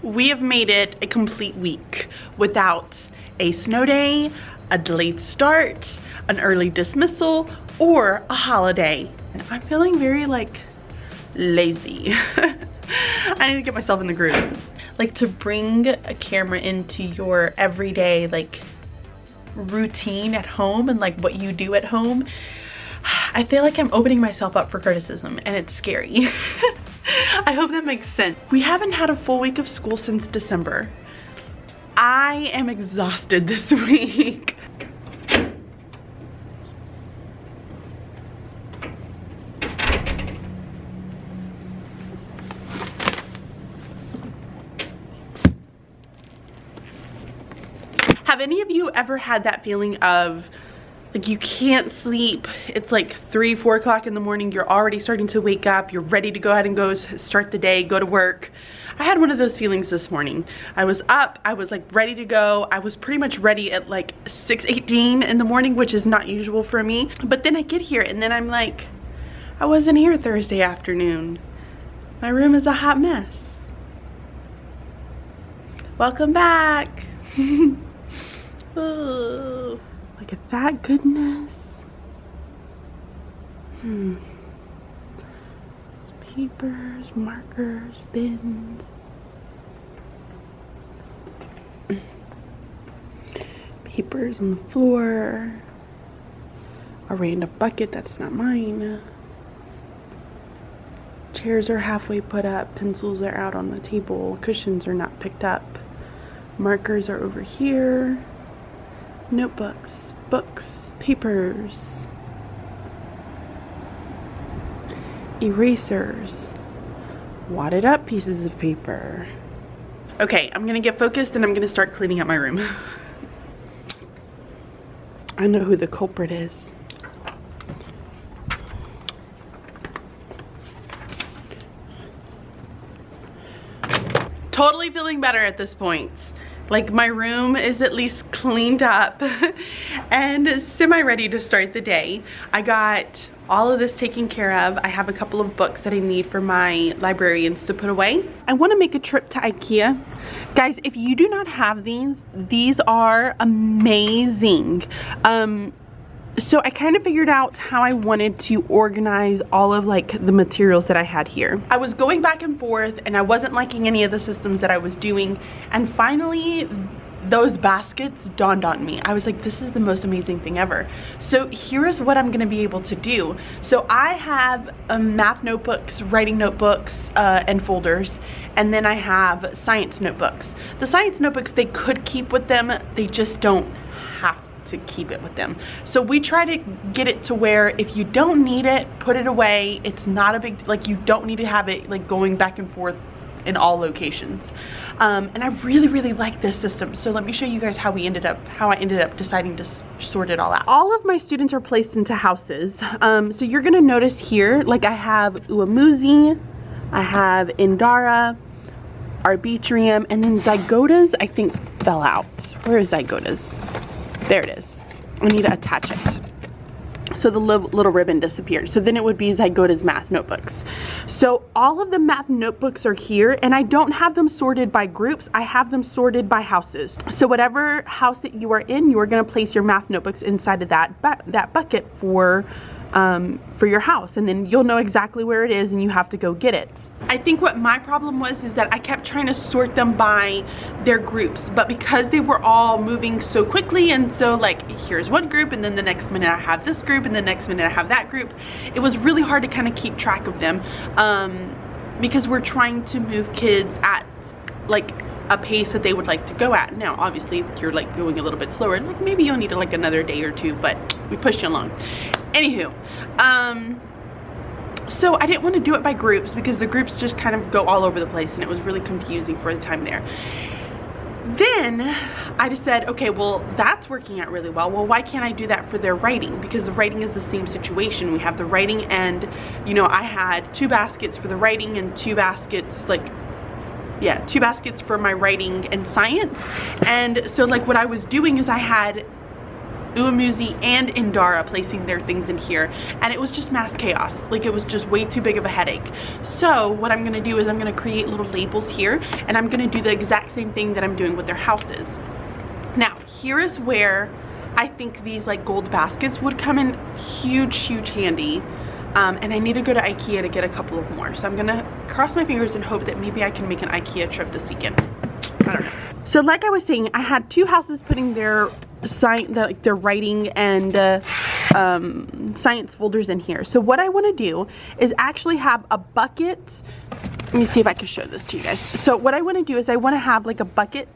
we have made it a complete week without a snow day, a delayed start, an early dismissal, or a holiday. And I'm feeling very like lazy. I need to get myself in the groove. Like, to bring a camera into your everyday like routine at home and like what you do at home, I feel like I'm opening myself up for criticism, and it's scary. I hope that makes sense. We haven't had a full week of school since December. I am exhausted this week. Have any of you ever had that feeling of like you can't sleep? It's like 3-4 o'clock in the morning, you're already starting to wake up, you're ready to go ahead and go start the day, go to work. I had one of those feelings this morning. I was up, I was like ready to go. I was pretty much ready at like 6:18 in the morning, which is not usual for me. But then I get here and then I'm like, I wasn't here Thursday afternoon. My room is a hot mess. Welcome back. Oh, look at that goodness. There's papers, markers, bins. Papers on the floor. A random bucket that's not mine. Chairs are halfway put up. Pencils are out on the table. Cushions are not picked up. Markers are over here. Notebooks, books, papers, erasers, wadded up pieces of paper. Okay, I'm gonna get focused and I'm gonna start cleaning up my room. I know who the culprit is. Totally feeling better at this point. Like, my room is at least cleaned up and semi-ready to start the day. I got all of this taken care of. I have a couple of books that I need for my librarians to put away. I want to make a trip to IKEA. Guys, if you do not have these are amazing. So I kind of figured out how I wanted to organize all of like the materials that I had here. I was going back and forth and I wasn't liking any of the systems that I was doing, and finally those baskets dawned on me. I was like, this is the most amazing thing ever. So here is what I'm gonna be able to do. So I have math notebooks, writing notebooks, and folders, and then I have science notebooks. The science notebooks, they could keep with them, they just don't have to keep it with them. So we try to get it to where if you don't need it, put it away. It's not a big, like, you don't need to have it like going back and forth in all locations. And I really like this system. So let me show you guys how I ended up deciding to sort it all out. All of my students are placed into houses. So you're gonna notice here, like, I have Uamuzi, I have Indara, Arbitrium, and then Zygotas I think fell out. Where is Zygotas? There it is. I need to attach it. So the little ribbon disappeared. So then it would be Zygota's math notebooks. So all of the math notebooks are here, and I don't have them sorted by groups. I have them sorted by houses. So whatever house that you are in, you are going to place your math notebooks inside of that bucket for your house, and then you'll know exactly where it is and you have to go get it. I think what my problem was is that I kept trying to sort them by their groups, but because they were all moving so quickly, and so like here's one group and then the next minute I have this group and the next minute I have that group, it was really hard to kind of keep track of them, because we're trying to move kids at like a pace that they would like to go at. Now obviously if you're like going a little bit slower, like maybe you'll need like another day or two, but we push you along. Anywho, so I didn't want to do it by groups because the groups just kind of go all over the place and it was really confusing for the time there. Then I just said, okay, well, that's working out really well. Well, why can't I do that for their writing? Because the writing is the same situation. We have the writing, and you know, I had 2 baskets for the writing and 2 baskets, like, yeah, 2 baskets for my writing and science. And so like what I was doing is I had Uamuzi and Indara placing their things in here, and it was just mass chaos. Like, it was just way too big of a headache. So what I'm gonna do is I'm gonna create little labels here, and I'm gonna do the exact same thing that I'm doing with their houses. Now, here is where I think these like gold baskets would come in huge handy. And I need to go to IKEA to get a couple of more. So I'm gonna cross my fingers and hope that maybe I can make an IKEA trip this weekend. I don't know. So like I was saying, I had two houses putting their their writing and science folders in here. So what I want to do is actually have a bucket. Let me see if I can show this to you guys. So what I want to do is I want to have like a bucket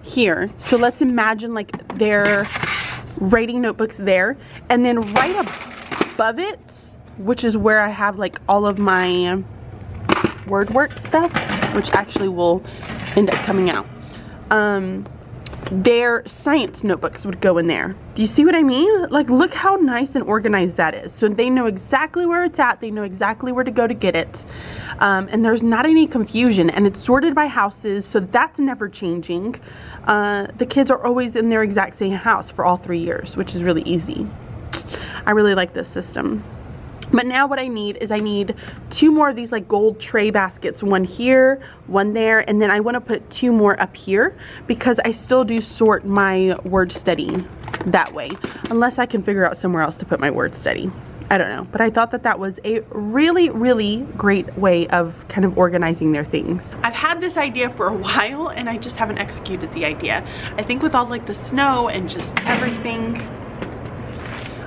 here. So let's imagine like their writing notebooks there, and then right above it, which is where I have like all of my word work stuff, which actually will end up coming out. Their science notebooks would go in there. Do you see what I mean? Like, look how nice and organized that is. So they know exactly where it's at. They know exactly where to go to get it. And there's not any confusion, and it's sorted by houses, so that's never changing. The kids are always in their exact same house for all 3 years, which is really easy. I really like this system. But now what I need is I need 2 more of these like gold tray baskets, one here, one there, and then I want to put 2 more up here because I still do sort my word study that way, unless I can figure out somewhere else to put my word study. I don't know, but I thought that that was a really great way of kind of organizing their things. I've had this idea for a while and I just haven't executed the idea. I think with all like the snow and just everything,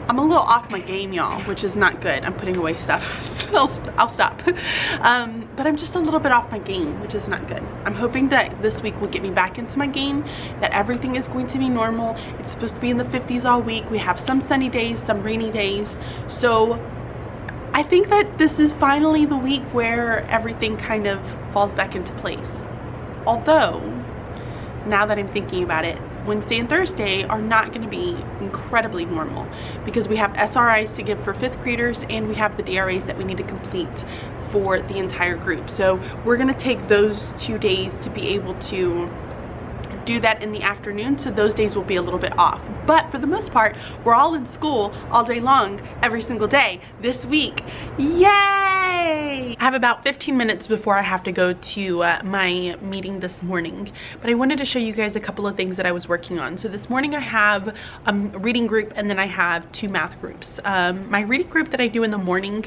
I'm a little off my game, y'all, which is not good. I'm putting away stuff, so I'll stop. But I'm just a little bit off my game, which is not good. I'm hoping that this week will get me back into my game, that everything is going to be normal. It's supposed to be in the 50s all week. We have some sunny days, some rainy days. So I think that this is finally the week where everything kind of falls back into place. Although, now that I'm thinking about it, Wednesday and Thursday are not going to be incredibly normal because we have SRIs to give for 5th graders and we have the DRAs that we need to complete for the entire group. So we're going to take those 2 days to be able to do that in the afternoon, so those days will be a little bit off. But for the most part, we're all in school all day long, every single day this week. Yay! I have about 15 minutes before I have to go to my meeting this morning, but I wanted to show you guys a couple of things that I was working on. So this morning I have a reading group and then I have 2 math groups. My reading group that I do in the morning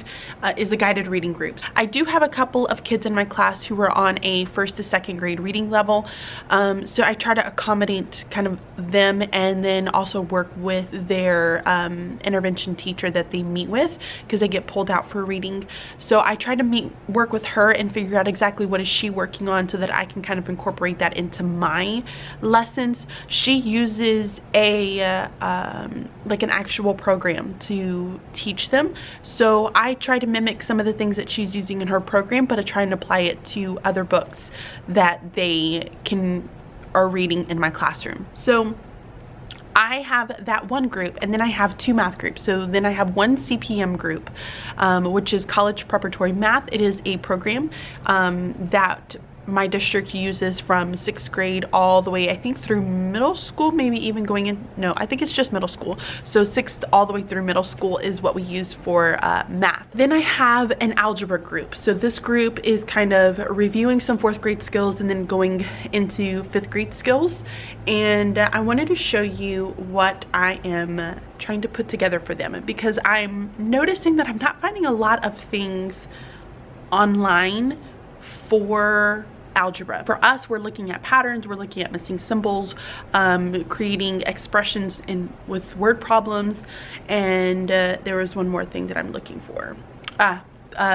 is a guided reading group. I do have a couple of kids in my class who are on a 1st to 2nd grade reading level, so I try to accommodate kind of them and then also work with their intervention teacher that they meet with because they get pulled out for reading. So I try to work with her and figure out exactly what is she working on so that I can kind of incorporate that into my lessons. She uses a like an actual program to teach them, so I try to mimic some of the things that she's using in her program, but I try and apply it to other books that they are reading in my classroom. So I have that one group and then I have 2 math groups. So then I have one CPM group, which is College Preparatory Math. It is a program that my district uses from 6th grade all the way, I think, through middle school, maybe even going in, no, I think it's just middle school. So 6th all the way through middle school is what we use for math. Then I have an algebra group. So this group is kind of reviewing some 4th grade skills and then going into 5th grade skills. And I wanted to show you what I am trying to put together for them because I'm noticing that I'm not finding a lot of things online for algebra. For us, we're looking at patterns, we're looking at missing symbols, creating expressions with word problems, and there was one more thing that I'm looking for.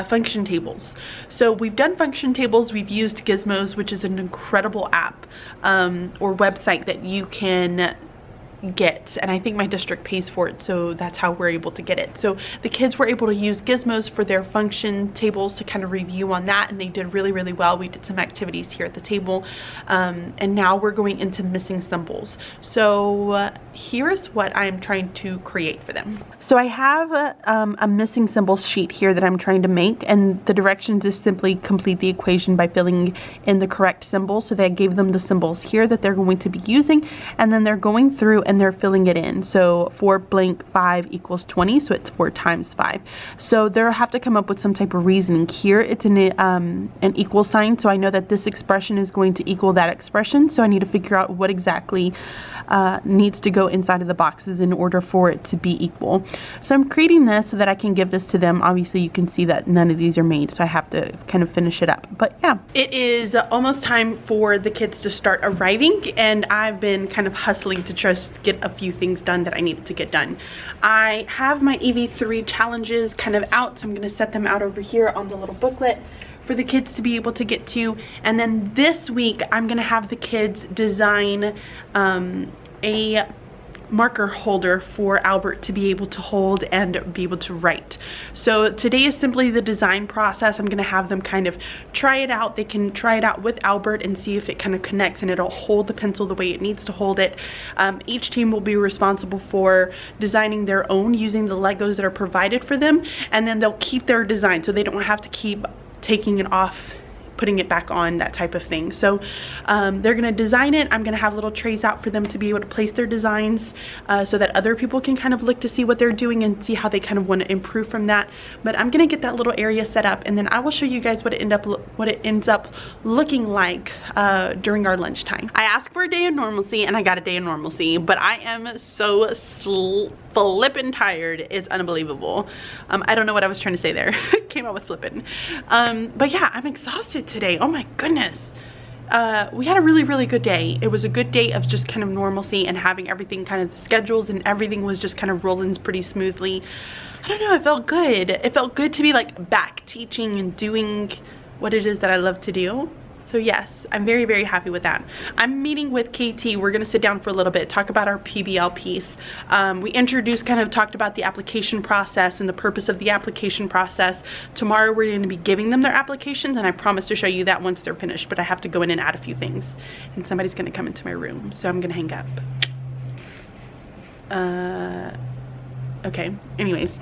Function tables. So we've done function tables, we've used Gizmos, which is an incredible app or website that you can get, and I think my district pays for it, so that's how we're able to get it. So the kids were able to use Gizmos for their function tables to kind of review on that, and they did really well. We did some activities here at the table, and now we're going into missing symbols. So here's what I'm trying to create for them. So I have a missing symbols sheet here that I'm trying to make, and the directions is simply complete the equation by filling in the correct symbol. So they gave them the symbols here that they're going to be using, and then they're going through and they're filling it in. So 4 blank 5 equals 20, so it's 4 times 5. So they'll have to come up with some type of reasoning. Here it's an equal sign, so I know that this expression is going to equal that expression, so I need to figure out what exactly needs to go inside of the boxes in order for it to be equal. So I'm creating this so that I can give this to them. Obviously you can see that none of these are made, so I have to kind of finish it up. But yeah, it is almost time for the kids to start arriving, and I've been kind of hustling to just get a few things done that I needed to get done. I have my EV3 challenges kind of out, so I'm going to set them out over here on the little booklet for the kids to be able to get to. And then this week I'm going to have the kids design a marker holder for Albert to be able to hold and be able to write. So today is simply the design process. I'm going to have them kind of try it out. They can try it out with Albert and see if it kind of connects and it'll hold the pencil the way it needs to hold it. Each team will be responsible for designing their own using the Legos that are provided for them, and then they'll keep their design so they don't have to keep taking it off, putting it back on, that type of thing. So they're gonna design it. I'm gonna have little trays out for them to be able to place their designs so that other people can kind of look to see what they're doing and see how they kind of want to improve from that. But I'm gonna get that little area set up, and then I will show you guys what it ends up looking like during our lunchtime. I asked for a day of normalcy and I got a day of normalcy, but I am so flippin' tired. It's unbelievable. I don't know what I was trying to say there. Came out with flippin'. But yeah, I'm exhausted today. Oh my goodness. We had a really good day. It was a good day of just kind of normalcy and having everything kind of the schedules and everything was just kind of rolling pretty smoothly. I don't know, it felt good. It felt good to be like back teaching and doing what it is that I love to do. So yes, I'm very happy with that. I'm meeting with KT. We're gonna sit down for a little bit, talk about our PBL piece. We talked about the application process and the purpose of the application process. Tomorrow we're gonna be giving them their applications, and I promise to show you that once they're finished, but I have to go in and add a few things. And somebody's gonna come into my room, so I'm gonna hang up. Okay, anyways.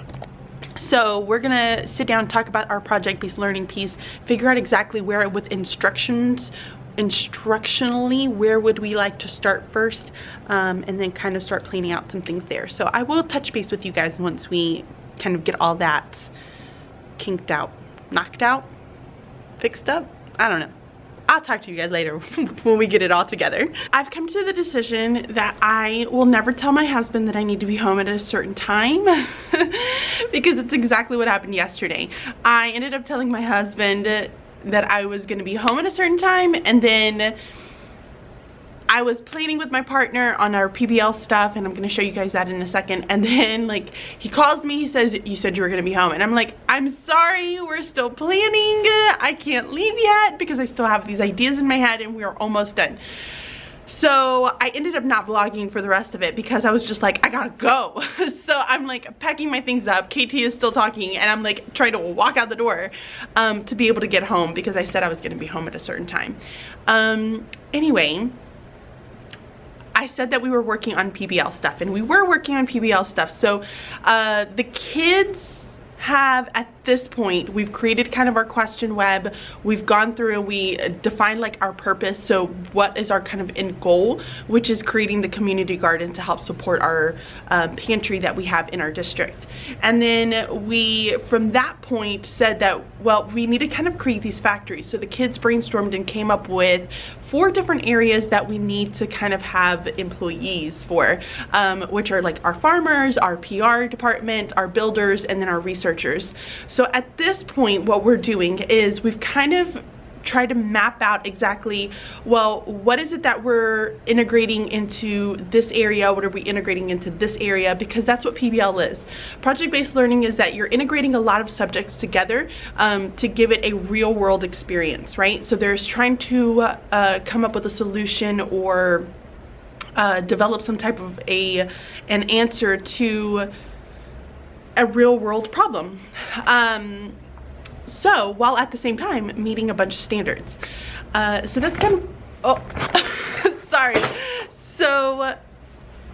So we're gonna sit down and talk about our project-based learning piece, figure out exactly where with instructionally where would we like to start first, and then kind of start planning out some things there. So I will touch base with you guys once we kind of get all that kinked out, knocked out, fixed up. I don't know. I'll talk to you guys later when we get it all together. I've come to the decision that I will never tell my husband that I need to be home at a certain time because it's exactly what happened yesterday. I ended up telling my husband that I was gonna be home at a certain time, and then I was planning with my partner on our PBL stuff, and I'm gonna show you guys that in a second, and then like he calls me, he says, you said you were gonna be home, and I'm like, I'm sorry, we're still planning, I can't leave yet because I still have these ideas in my head and we are almost done. So I ended up not vlogging for the rest of it because I was just like, I gotta go. So I'm like packing my things up, KT is still talking, and I'm like trying to walk out the door to be able to get home because I said I was gonna be home at a certain time. Anyway, I said that we were working on PBL stuff, and we were working on PBL stuff. So the kids have, at this point, we've created kind of our question web. We've gone through and we defined like our purpose. So what is our kind of end goal, which is creating the community garden to help support our pantry that we have in our district. And then we, from that point, said that, well, we need to kind of create these factories. So the kids brainstormed and came up with 4 different areas that we need to kind of have employees for, which are like our farmers, our PR department, our builders, and then our researchers. So at this point, what we're doing is we've kind of tried to map out exactly, well, what is it that we're integrating into this area? What are we integrating into this area? Because that's what PBL is. Project-based learning is that you're integrating a lot of subjects together to give it a real world experience, right? So there's trying to come up with a solution or develop some type of an answer to a real world problem. So while at the same time meeting a bunch of standards. So that's kind of, oh, sorry. So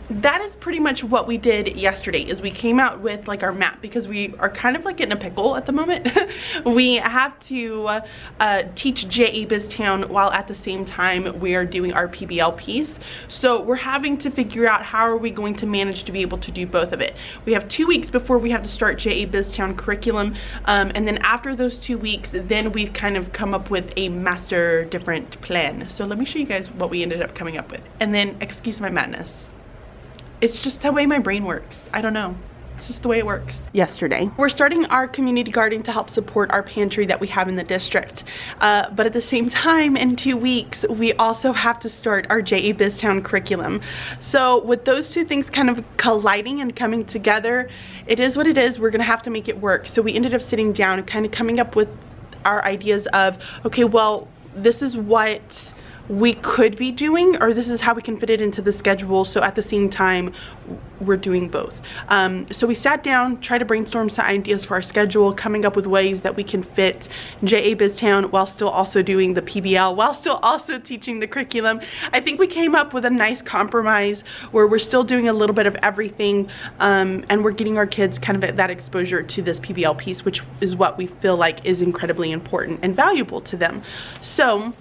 that is pretty much what we did yesterday. Is we came out with like our map, because we are kind of like in a pickle at the moment. We have to teach JA BizTown while at the same time we are doing our PBL piece. So we're having to figure out how are we going to manage to be able to do both of it. We have 2 weeks before we have to start JA BizTown curriculum, and then after those 2 weeks, then we've kind of come up with a master different plan. So let me show you guys what we ended up coming up with, and then excuse my madness. It's just the way my brain works. I don't know. It's just the way it works. Yesterday, we're starting our community garden to help support our pantry that we have in the district. But at the same time, in 2 weeks, we also have to start our JA BizTown curriculum. So with those two things kind of colliding and coming together, it is what it is. We're gonna have to make it work. So we ended up sitting down and kind of coming up with our ideas of, okay, well, this is what we could be doing, or this is how we can fit it into the schedule, so at the same time we're doing both. So we sat down, tried to brainstorm some ideas for our schedule, coming up with ways that we can fit JA BizTown while still also doing the PBL, while still also teaching the curriculum. I think we came up with a nice compromise where we're still doing a little bit of everything, and we're getting our kids kind of that exposure to this PBL piece, which is what we feel like is incredibly important and valuable to them. So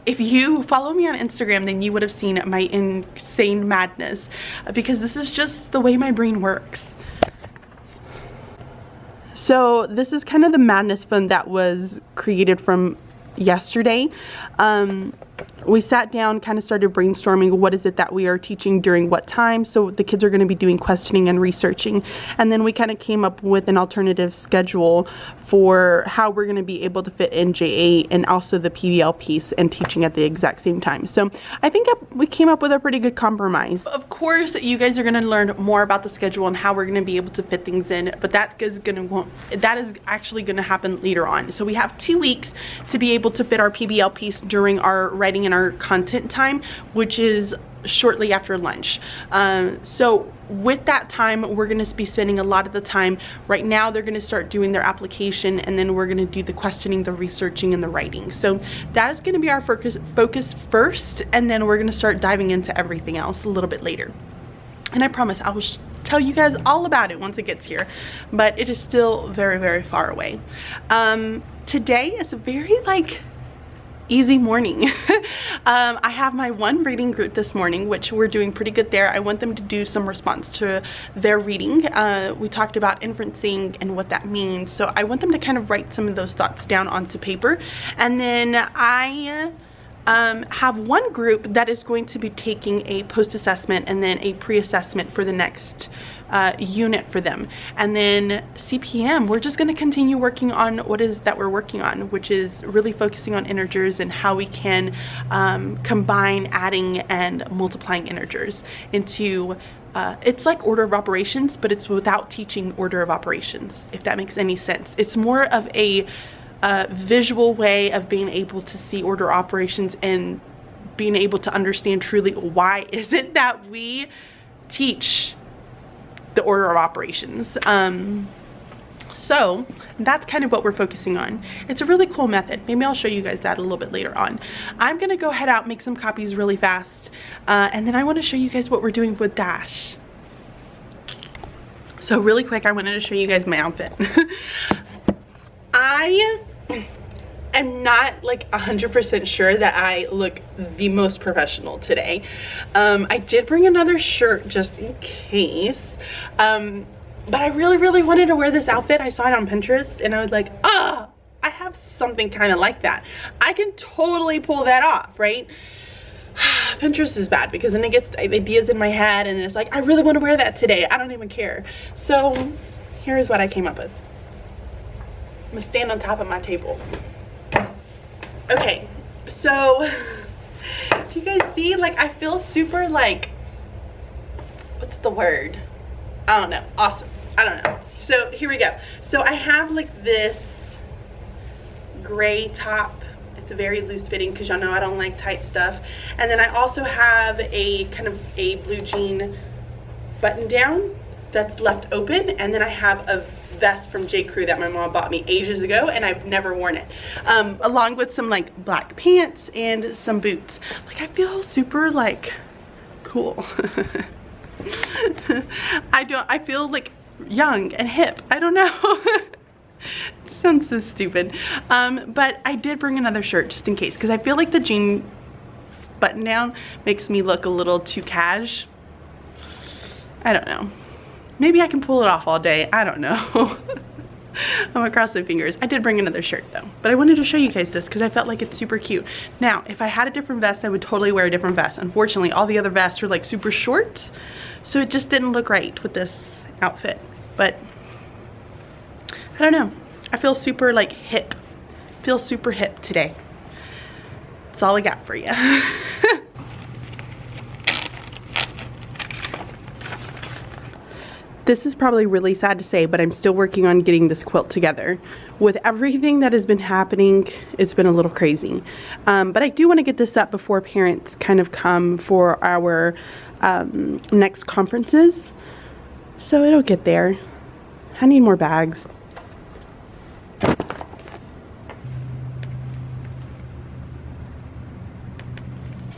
if you follow me on Instagram, then you would have seen my insane madness, because this is just the way my brain works. So this is kind of the madness fund that was created from yesterday. We sat down, kind of started brainstorming what is it that we are teaching during what time. So the kids are going to be doing questioning and researching, and then we kind of came up with an alternative schedule for how we're going to be able to fit in JA and also the PBL piece and teaching at the exact same time. So I think we came up with a pretty good compromise. Of course, you guys are going to learn more about the schedule and how we're going to be able to fit things in, but that is actually going to happen later on. So we have 2 weeks to be able to fit our PBL piece during our writing and our content time, which is shortly after lunch. So with that time, we're going to be spending a lot of the time. Right now they're going to start doing their application, and then we're going to do the questioning, the researching, and the writing. So that is going to be our focus first, and then we're going to start diving into everything else a little bit later. And I promise I will tell you guys all about it once it gets here, but it is still very, very far away. Today is a very easy morning. I have my one reading group this morning, which we're doing pretty good there. I want them to do some response to their reading. We talked about inferencing and what that means, so I want them to kind of write some of those thoughts down onto paper. And then I have one group that is going to be taking a post-assessment and then a pre-assessment for the next unit for them. And then CPM, we're just going to continue working on what is that we're working on, which is really focusing on integers and how we can combine adding and multiplying integers into it's like order of operations, but it's without teaching order of operations, if that makes any sense. It's more of a visual way of being able to see order operations and being able to understand truly why is it that we teach the order of operations. So that's kind of what we're focusing on. It's a really cool method. Maybe I'll show you guys that a little bit later on. I'm gonna go head out, make some copies really fast, and then I want to show you guys what we're doing with Dash. So really quick, I wanted to show you guys my outfit. I am not 100% sure that I look the most professional today. I did bring another shirt just in case, but I really wanted to wear this outfit. I saw it on Pinterest and I was like, I have something kind of like that. I can totally pull that off, right? Pinterest is bad because then it gets ideas in my head and it's like, I really want to wear that today. I don't even care. So here's what I came up with. I'm gonna stand on top of my table. Okay, so do you guys see? I feel super what's the word? I don't know. Awesome. I don't know. So here we go. So I have this gray top. It's a very loose fitting because y'all know I don't like tight stuff. And then I also have a kind of a blue jean button down that's left open, and then I have a vest from J. Crew that my mom bought me ages ago and I've never worn it, along with some black pants and some boots. I feel super cool. I feel like young and hip. I don't know. It sounds so stupid. But I did bring another shirt just in case, because I feel like the jean button down makes me look a little too cash. I don't know. Maybe I can pull it off all day. I don't know. I'm gonna cross my fingers. I did bring another shirt though, but I wanted to show you guys this because I felt like it's super cute. Now, if I had a different vest, I would totally wear a different vest. Unfortunately, all the other vests are like super short, so it just didn't look right with this outfit. But I don't know. I feel super like hip. I feel super hip today. That's all I got for you. This is probably really sad to say, but I'm still working on getting this quilt together. With everything that has been happening, it's been a little crazy. But I do want to get this up before parents kind of come for our next conferences. So it'll get there. I need more bags.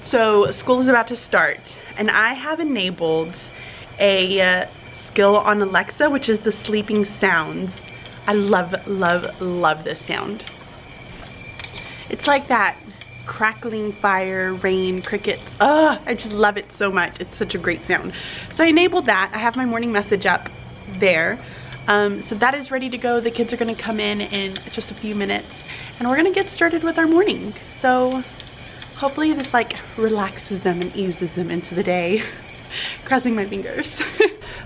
So school is about to start, and I have enabled a skill on Alexa, which is the sleeping sounds. I love this sound. It's like that crackling fire, rain, crickets. I just love it so much. It's such a great sound. So I enabled that. I have my morning message up there. So that is ready to go. The kids are going to come in just a few minutes, and we're going to get started with our morning. So hopefully this like relaxes them and eases them into the day. Crossing my fingers.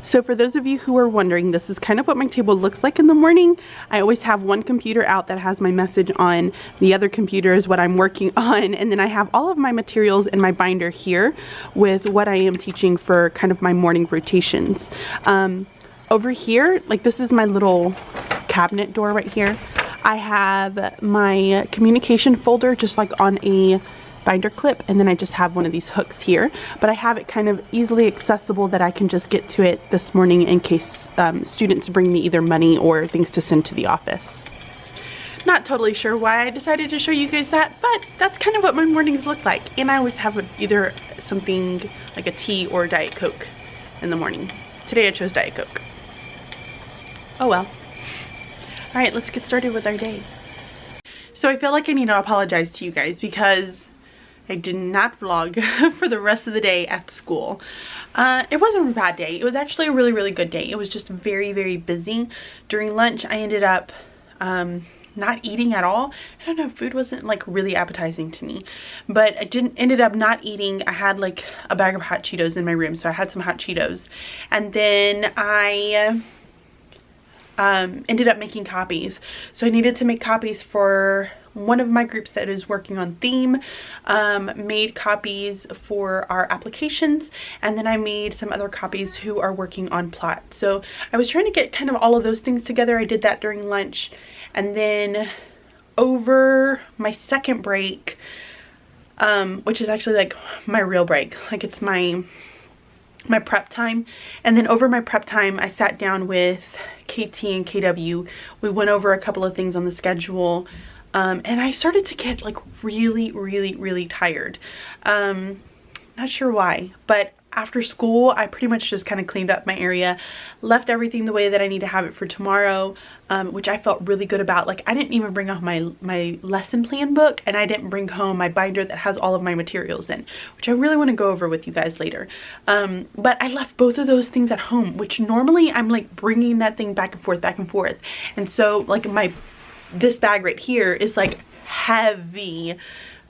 So for those of you who are wondering, this is kind of what my table looks like in the morning. I always have one computer out that has my message on. The other computer is what I'm working on, and then I have all of my materials in my binder here with what I am teaching for kind of my morning rotations. Over here, like this is my little cabinet door right here. I have my communication folder just like on a binder clip, and then I just have one of these hooks here, but I have it kind of easily accessible that I can just get to it this morning in case students bring me either money or things to send to the office. Not totally sure why I decided to show you guys that, but that's kind of what my mornings look like. And I always have either something like a tea or a Diet Coke in the morning. Today I chose Diet Coke. Oh well. All right, let's get started with our day. So I feel like I need to apologize to you guys because I did not vlog for the rest of the day at school. It wasn't a bad day. It was actually a really good day. It was just very busy. During lunch, I ended up not eating at all. I don't know, food wasn't like really appetizing to me, but I ended up not eating. I had like a bag of hot Cheetos in my room, so I had some hot Cheetos, and then I ended up making copies. So I needed to make copies for one of my groups that is working on theme, made copies for our applications, and then I made some other copies who are working on plot. So I was trying to get kind of all of those things together. I did that during lunch, and then over my second break, which is actually like my real break, like it's my prep time, and then over my prep time I sat down with KT and KW. We went over a couple of things on the schedule, and I started to get like really tired. Not sure why, but after school I pretty much just kind of cleaned up my area, left everything the way that I need to have it for tomorrow, which I felt really good about. Like I didn't even bring home my lesson plan book, and I didn't bring home my binder that has all of my materials in, which I really want to go over with you guys later. But I left both of those things at home, which normally I'm like bringing that thing back and forth, and so like this bag right here is like heavy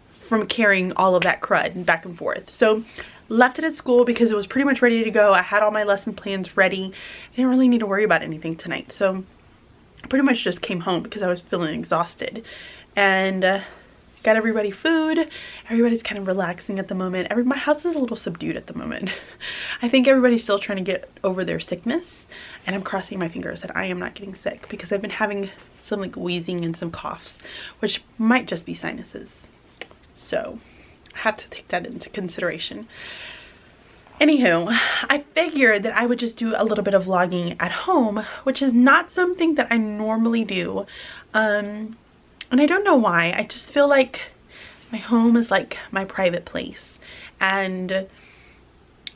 from carrying all of that crud back and forth. So left it at school because it was pretty much ready to go. I had all my lesson plans ready. I didn't really need to worry about anything tonight, so I pretty much just came home because I was feeling exhausted, and got everybody food. Everybody's kind of relaxing at the moment. My house is a little subdued at the moment. I think everybody's still trying to get over their sickness, and I'm crossing my fingers that I am not getting sick because I've been having some like wheezing and some coughs, which might just be sinuses. So I have to take that into consideration. Anywho, I figured that I would just do a little bit of vlogging at home, which is not something that I normally do. And I don't know why. I just feel like my home is like my private place. And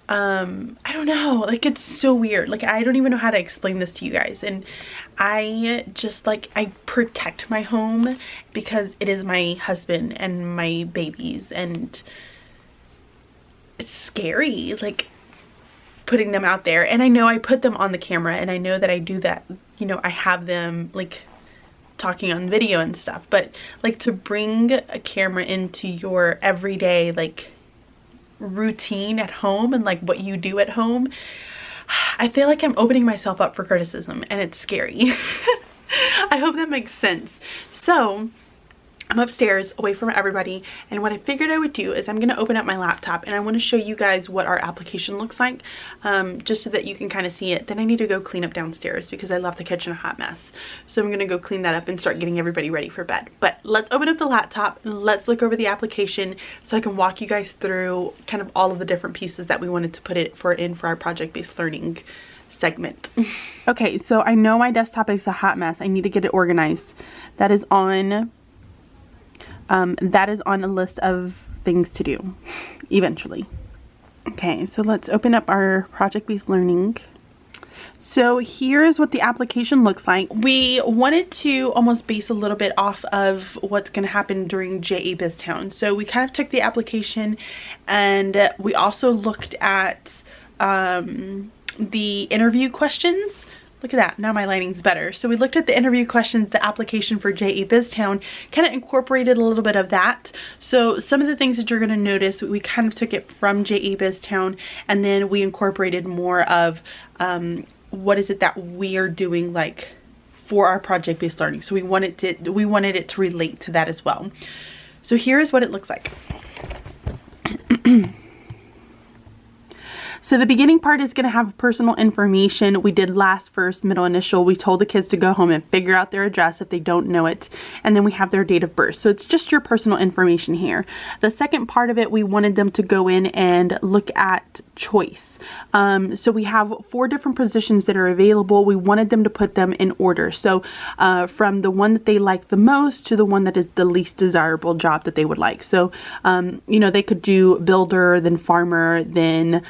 I don't know, like it's so weird. Like I don't even know how to explain this to you guys. And I just like, I protect my home because it is my husband and my babies, and it's scary like putting them out there. And I know I put them on the camera, and I know that I do that, you know, I have them like talking on video and stuff, but like to bring a camera into your everyday like routine at home and like what you do at home, I feel like I'm opening myself up for criticism, and it's scary. I hope that makes sense. So I'm upstairs away from everybody, and what I figured I would do is I'm going to open up my laptop, and I want to show you guys what our application looks like, just so that you can kind of see it. Then I need to go clean up downstairs because I left the kitchen a hot mess. So I'm going to go clean that up and start getting everybody ready for bed. But let's open up the laptop and let's look over the application so I can walk you guys through kind of all of the different pieces that we wanted to put in for our project-based learning segment. Okay, so I know my desktop is a hot mess. I need to get it organized. That is on a list of things to do eventually. Okay, so let's open up our project-based learning. So here's what the application looks like. We wanted to almost base a little bit off of what's going to happen during JA BizTown. So we kind of took the application, and we also looked at the interview questions. Look at that, now my lighting's better. So we looked at the interview questions, the application for JA BizTown, kind of incorporated a little bit of that. So some of the things that you're gonna notice, we kind of took it from JA BizTown, and then we incorporated more of what is it that we are doing like for our project-based learning. So we wanted it to relate to that as well. So here's what it looks like. So the beginning part is going to have personal information. We did last, first, middle, initial. We told the kids to go home and figure out their address if they don't know it. And then we have their date of birth. So it's just your personal information here. The second part of it, we wanted them to go in and look at choice. So we have 4 different positions that are available. We wanted them to put them in order. So from the one that they like the most to the one that is the least desirable job that they would like. So, you know, they could do builder, then farmer, then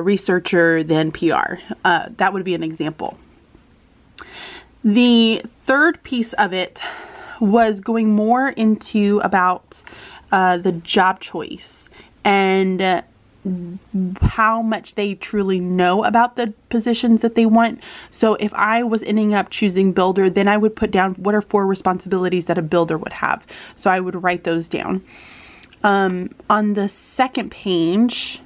researcher, then PR. That would be an example. The third piece of it was going more into about the job choice and how much they truly know about the positions that they want. So if I was ending up choosing builder, then I would put down what are 4 responsibilities that a builder would have. So I would write those down. On the second page,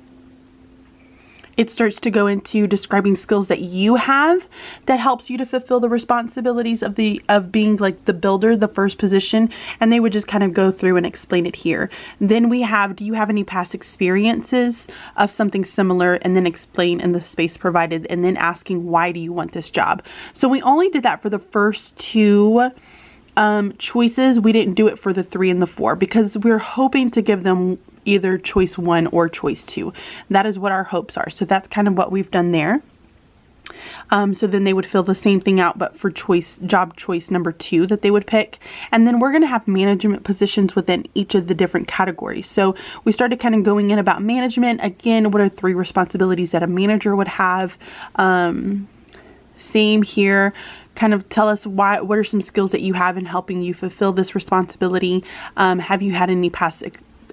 it starts to go into describing skills that you have that helps you to fulfill the responsibilities of being like the builder, the first position, and they would just kind of go through and explain it here. Then we have, do you have any past experiences of something similar, and then explain in the space provided, and then asking why do you want this job. So we only did that for the first 2 choices. We didn't do it for the 3 and the 4 because we're hoping to give them either choice 1 or choice 2. That is what our hopes are. So that's kind of what we've done there. So then they would fill the same thing out, but for job choice number 2 that they would pick. And then we're going to have management positions within each of the different categories. So we started kind of going in about management. Again, what are 3 responsibilities that a manager would have? Same here. Kind of tell us what are some skills that you have in helping you fulfill this responsibility? Have you had any past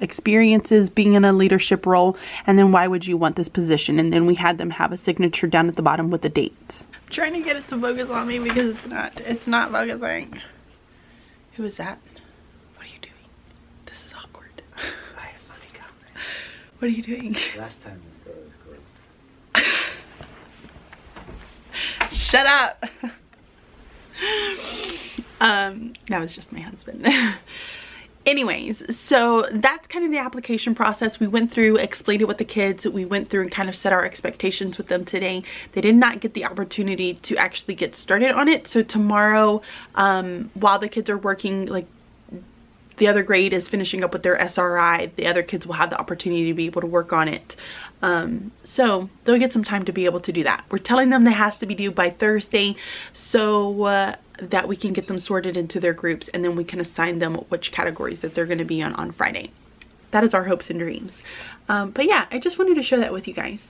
experiences being in a leadership role? And then why would you want this position? And then we had them have a signature down at the bottom with the dates. I'm trying to get it to focus on me because it's not focusing. Who is that? What are you doing? This is awkward. I have money coming. What are you doing? Last time the store was closed. Shut up. That was just my husband. Anyways, so that's kind of the application process. We went through, explained it with the kids. We went through and kind of set our expectations with them today. They did not get the opportunity to actually get started on it. So tomorrow, while the kids are working, like the other grade is finishing up with their SRI, the other kids will have the opportunity to be able to work on it. So they'll get some time to be able to do that. We're telling them that has to be due by Thursday, so that we can get them sorted into their groups, and then we can assign them which categories that they're going to be on Friday. That is our hopes and dreams. But yeah, I just wanted to share that with you guys.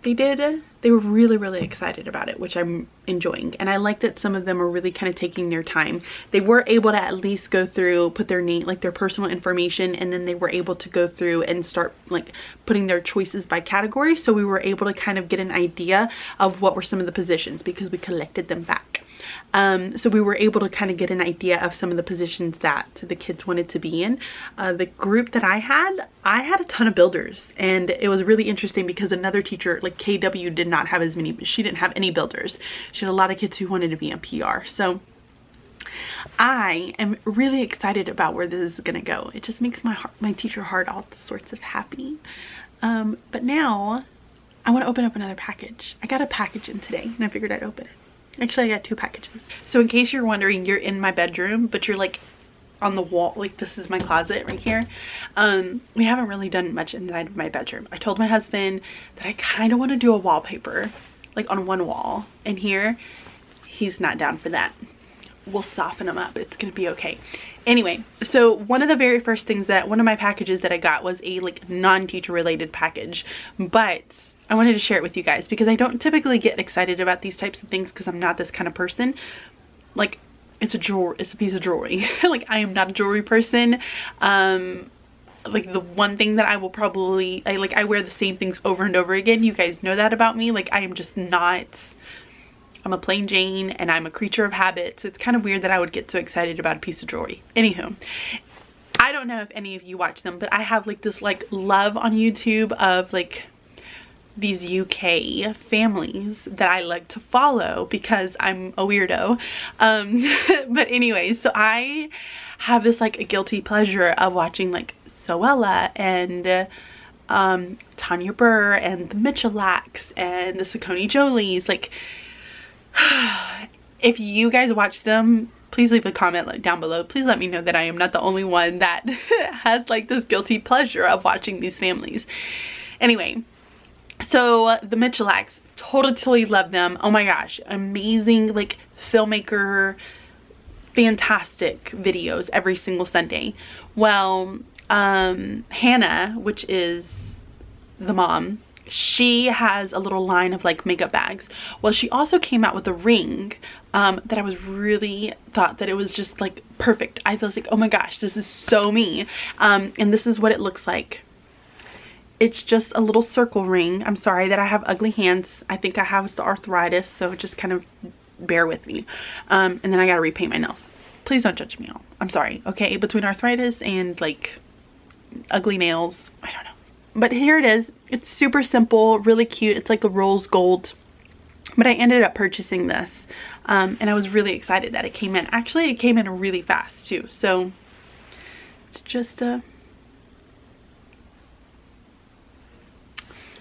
they were really excited about it, which I'm enjoying. And I like that some of them are really kind of taking their time. They were able to at least go through, put their name, like their personal information, and then they were able to go through and start like putting their choices by category. So we were able to kind of get an idea of what were some of the positions because we collected them back. So we were able to kind of get an idea of some of the positions that the kids wanted to be in. The group that I had a ton of builders, and it was really interesting because another teacher, like KW, did not have as many, she didn't have any builders. She had a lot of kids who wanted to be in PR. So I am really excited about where this is gonna go. It just makes my teacher heart all sorts of happy. But now I want to open up another package. I got a package in today and I figured I'd open it. Actually, I got 2 packages. So in case you're wondering, you're in my bedroom, but you're like on the wall, like this is my closet right here. We haven't really done much inside of my bedroom. I told my husband that I kind of want to do a wallpaper, like on one wall. And here, he's not down for that. We'll soften him up. It's gonna be okay. Anyway, so one of the very first things that, one of my packages that I got was a like non-teacher related package, but I wanted to share it with you guys because I don't typically get excited about these types of things because I'm not this kind of person. Like, it's a piece of jewelry. Like, I am not a jewelry person. Like, the one thing that I will probably, I wear the same things over and over again. You guys know that about me. Like, I am just not, I'm a plain Jane and I'm a creature of habit. So it's kind of weird that I would get so excited about a piece of jewelry. Anywho, I don't know if any of you watch them, but I have like this like love on YouTube of like these UK families that I like to follow because I'm a weirdo. But anyway, so I have this like a guilty pleasure of watching like Zoella and Tanya Burr and the Mitchellacks and the Saucony Jolies. Like, if you guys watch them, please leave a comment down below. Please let me know that I am not the only one that has like this guilty pleasure of watching these families. Anyway, so the Mitchellacks, totally love them. Oh my gosh, amazing like filmmaker, fantastic videos every single Sunday. Well, Hannah, which is the mom, she has a little line of like makeup bags. Well, she also came out with a ring that I was really thought that it was just like perfect. I was like, oh my gosh, this is so me. And this is what it looks like. It's just a little circle ring. I'm sorry that I have ugly hands. I think I have the arthritis, so just kind of bear with me. And then I gotta repaint my nails. Please don't judge me all. I'm sorry, okay? Between arthritis and like ugly nails, I don't know. But here it is. It's super simple, really cute. It's like a rose gold. But I ended up purchasing this. And I was really excited that it came in. Actually, it came in really fast too. So it's just a...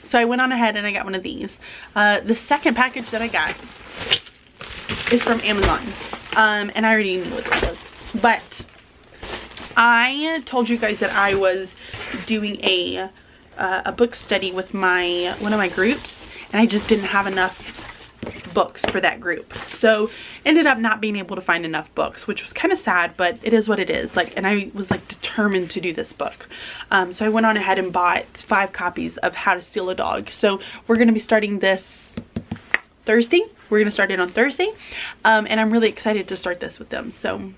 So I went on ahead and I got one of these. The second package that I got is from Amazon. And I already knew what this was. But I told you guys that I was doing a book study with one of my groups. And I just didn't have enough books for that group. So ended up not being able to find enough books, which was kind of sad, but it is what it is. Like, and I was like determined to do this book. So I went on ahead and bought 5 copies of How to Steal a Dog. So we're going to be starting this Thursday. We're going to start it on Thursday. And I'm really excited to start this with them. So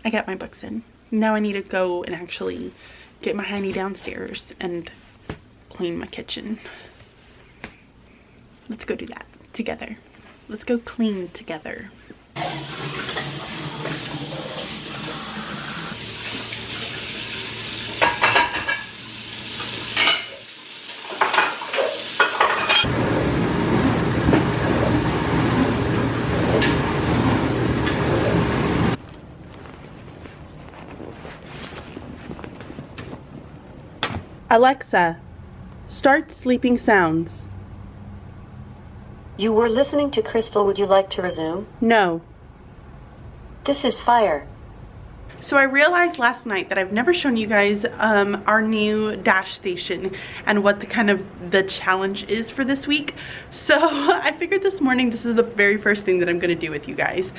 I got my books in. Now I need to go and actually get my honey downstairs and clean my kitchen. Let's go do that together. Let's go clean together. Alexa, start Sleeping Sounds. You were listening to Crystal. Would you like to resume? No. This is fire. So I realized last night that I've never shown you guys our new Dash station and what the challenge is for this week. So I figured this morning this is the very first thing that I'm going to do with you guys.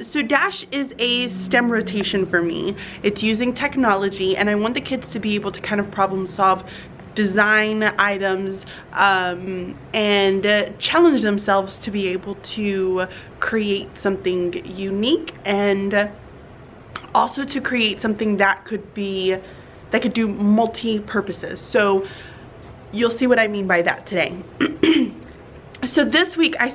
So Dash is a STEM rotation for me. It's using technology and I want the kids to be able to kind of problem solve design items and challenge themselves to be able to create something unique, and also to create something that could do multi-purposes. So you'll see what I mean by that today. So this week I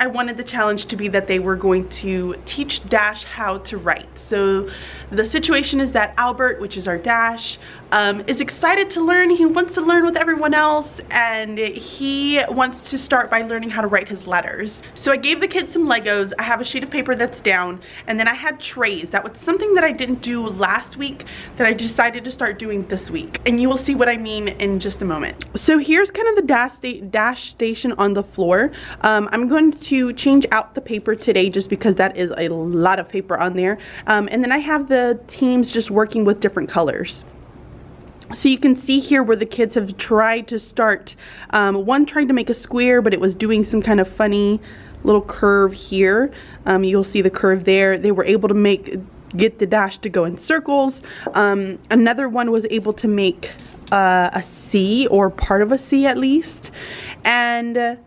wanted the challenge to be that they were going to teach Dash how to write. So the situation is that Albert, which is our Dash, is excited to learn. He wants to learn with everyone else, and he wants to start by learning how to write his letters. So I gave the kids some Legos. I have a sheet of paper that's down, and then I had trays. That was something that I didn't do last week that I decided to start doing this week, and you will see what I mean in just a moment. So here's kind of the Dash station on the floor. I'm going to change out the paper today just because that is a lot of paper on there, and then I have the teams just working with different colors. So you can see here where the kids have tried to start, one tried to make a square, but it was doing some kind of funny little curve here. You'll see the curve there. They were able to get the dash to go in circles. Another one was able to make a C, or part of a C at least. And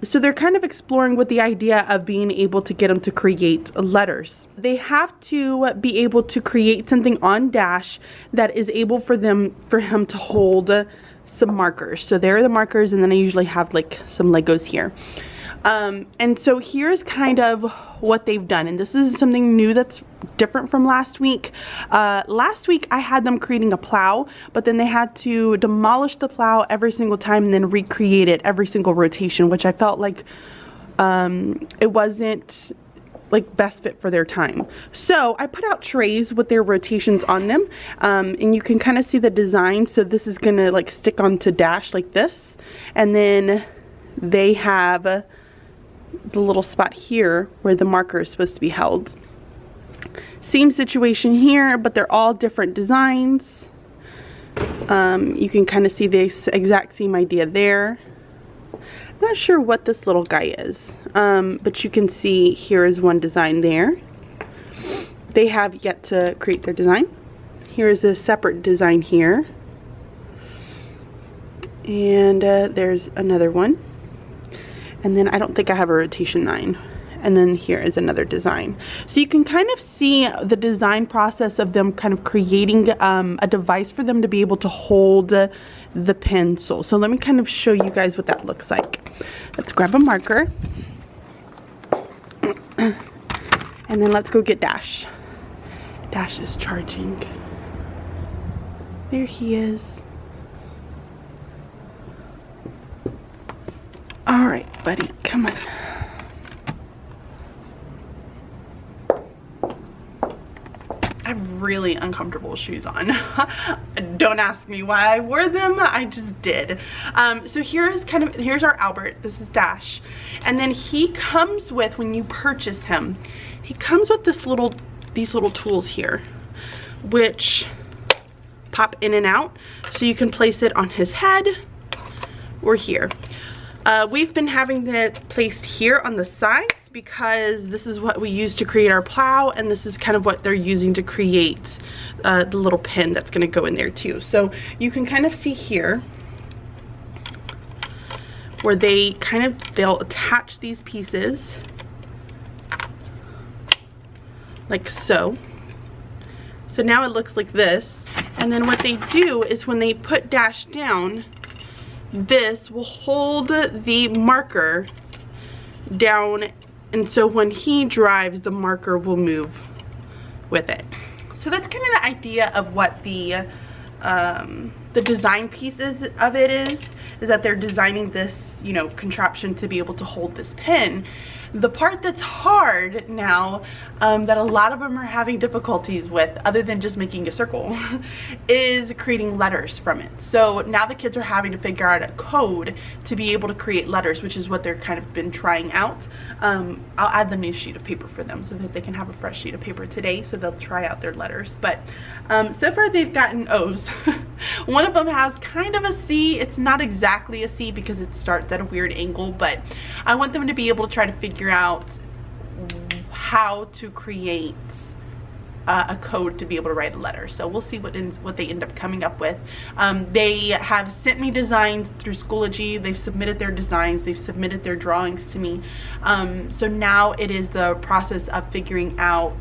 so they're kind of exploring with the idea of being able to get them to create letters. They have to be able to create something on Dash that is able for him to hold some markers. So there are the markers, and then I usually have like some Legos here. And so here's kind of what they've done, and this is something new that's different from last week. Last week I had them creating a plow, but then they had to demolish the plow every single time and then recreate it every single rotation, which I felt like it wasn't like best fit for their time. So I put out trays with their rotations on them, and you can kind of see the design. So this is gonna like stick onto Dash like this, and then they have the little spot here where the marker is supposed to be held. Same situation here, but they're all different designs. You can kind of see the exact same idea there. I'm not sure what this little guy is, but you can see here is one design there. They have yet to create their design. Here's a separate design here. And there's another one. And then I don't think I have a rotation 9. And then here is another design. So you can kind of see the design process of them kind of creating a device for them to be able to hold the pencil. So let me kind of show you guys what that looks like. Let's grab a marker. And then let's go get Dash. Dash is charging. There he is. All right, buddy, come on. I have really uncomfortable shoes on. Don't ask me why I wore them, I just did. So here's our Albert. This is Dash. And then he comes with, when you purchase him, he comes with these little tools here, which pop in and out. So you can place it on his head or here. We've been having it placed here on the sides because this is what we use to create our plow, and this is kind of what they're using to create the little pin that's going to go in there too. So you can kind of see here where they'll attach these pieces like so. So now it looks like this, and then what they do is when they put Dash down, this will hold the marker down, and so when he drives, the marker will move with it. So that's kind of the idea of what the design pieces of it is that they're designing this, you know, contraption to be able to hold this pin. The part that's hard now, that a lot of them are having difficulties with, other than just making a circle, is creating letters from it. So now the kids are having to figure out a code to be able to create letters, which is what they're kind of been trying out. I'll add the new sheet of paper for them so that they can have a fresh sheet of paper today, so they'll try out their letters. But so far they've gotten O's. One of them has kind of a C. It's not exactly a C because it starts at a weird angle, but I want them to be able to try to figure out how to create a code to be able to write a letter. So we'll see what they end up coming up with. They have sent me designs through Schoology. They've submitted their designs. They've submitted their drawings to me. So now it is the process of figuring out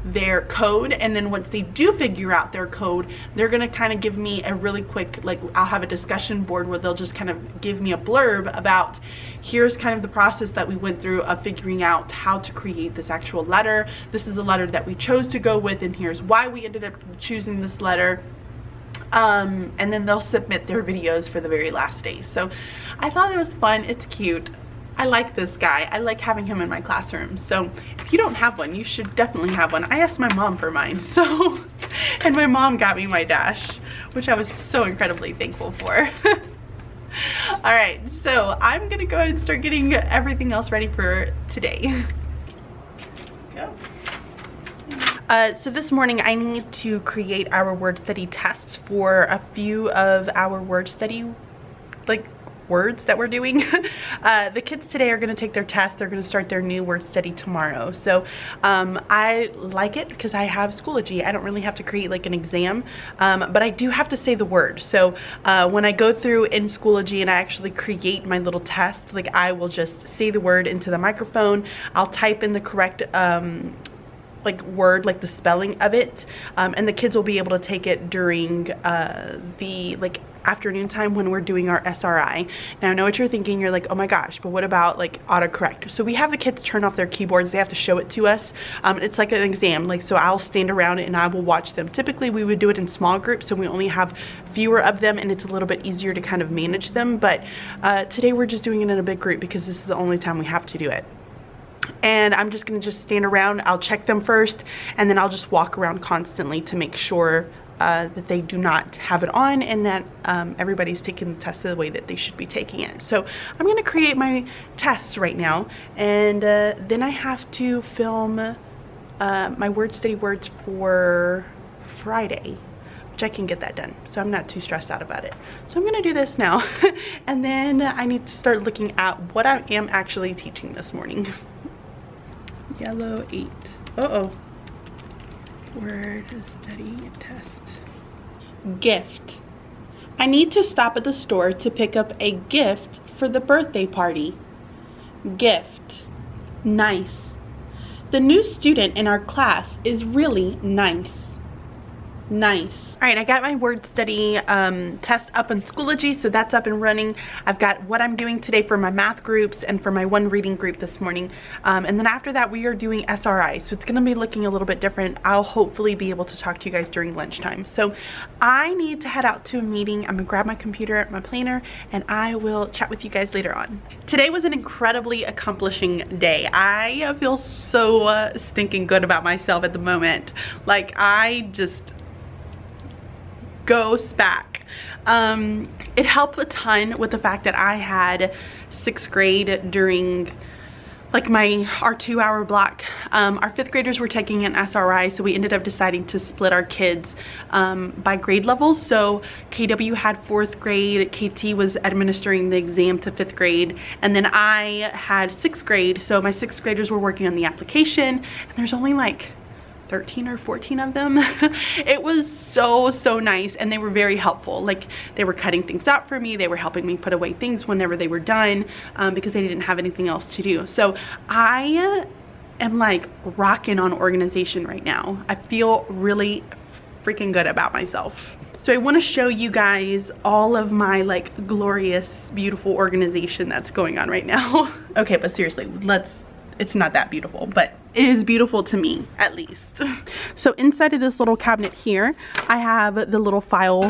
their code, and then once they do figure out their code, they're gonna kind of give me a really quick, like, I'll have a discussion board where they'll just kind of give me a blurb about, here's kind of the process that we went through of figuring out how to create this actual letter. This is the letter that we chose to go with, and here's why we ended up choosing this letter. And then they'll submit their videos for the very last day. So I thought it was fun. It's cute. I like this guy. I like having him in my classroom. So if you don't have one, you should definitely have one. I asked my mom for mine, so, and my mom got me my Dash, which I was so incredibly thankful for. All right, so I'm gonna go ahead and start getting everything else ready for today. Go. So this morning I need to create our word study tests for a few of our word study, like, words that we're doing. The kids today are going to take their test. They're going to start their new word study tomorrow. So I like it because I have Schoology. I don't really have to create like an exam, but I do have to say the word. So when I go through in Schoology and I actually create my little test, like, I will just say the word into the microphone. I'll type in the correct like word, like the spelling of it, and the kids will be able to take it during the like afternoon time when we're doing our SRI. Now I know what you're thinking. You're like, oh my gosh, but what about like autocorrect? So we have the kids turn off their keyboards. They have to show it to us. It's like an exam. Like, so I'll stand around it and I will watch them. Typically we would do it in small groups, so we only have fewer of them and it's a little bit easier to kind of manage them. But today we're just doing it in a big group because this is the only time we have to do it. And I'm just gonna just stand around. I'll check them first, and then I'll just walk around constantly to make sure that they do not have it on, and that everybody's taking the test the way that they should be taking it. So I'm gonna create my tests right now, and then I have to film my word study words for Friday, which I can get that done. So I'm not too stressed out about it. So I'm gonna do this now, and then I need to start looking at what I am actually teaching this morning. Yellow 8. Uh-oh. Word study test. Gift. I need to stop at the store to pick up a gift for the birthday party. Gift. Nice. The new student in our class is really nice. Nice. All right, I got my word study test up on Schoology, so that's up and running. I've got what I'm doing today for my math groups and for my one reading group this morning. And then after that, we are doing SRI, so it's gonna be looking a little bit different. I'll hopefully be able to talk to you guys during lunchtime. So I need to head out to a meeting. I'm gonna grab my computer, my planner, and I will chat with you guys later on. Today was an incredibly accomplishing day. I feel so stinking good about myself at the moment. Like, I just go SPAC. It helped a ton with the fact that I had 6th grade during like our 2-hour block. Our 5th graders were taking an SRI, so we ended up deciding to split our kids by grade levels. So KW had 4th grade, KT was administering the exam to 5th grade, and then I had 6th grade, so my 6th graders were working on the application, and there's only like 13 or 14 of them. It was so nice, and they were very helpful. Like, they were cutting things out for me. They were helping me put away things whenever they were done, because they didn't have anything else to do. So I am like rocking on organization right now. I feel really freaking good about myself. So I want to show you guys all of my like glorious, beautiful organization that's going on right now. Okay, but seriously, it's not that beautiful, but it is beautiful to me, at least. So inside of this little cabinet here, I have the little file.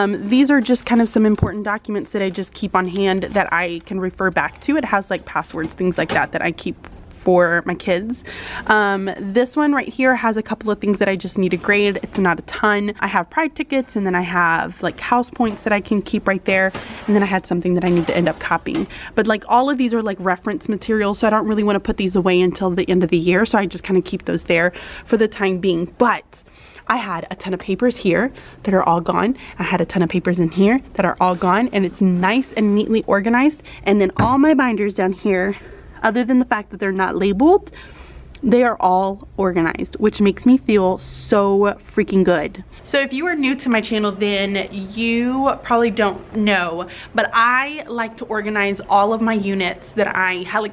These are just kind of some important documents that I just keep on hand that I can refer back to. It has like passwords, things like that, that I keep for my kids. This one right here has a couple of things that I just need to grade. It's not a ton. I have pride tickets, and then I have like house points that I can keep right there, and then I had something that I need to end up copying. But like all of these are like reference material, so I don't really want to put these away until the end of the year, so I just kind of keep those there for the time being. But I had a ton of papers here that are all gone. I had a ton of papers in here that are all gone, and it's nice and neatly organized. And then all my binders down here, other than the fact that they're not labeled, They are all organized, which makes me feel so freaking good. So if you are new to my channel, then you probably don't know, but I like to organize all of my units that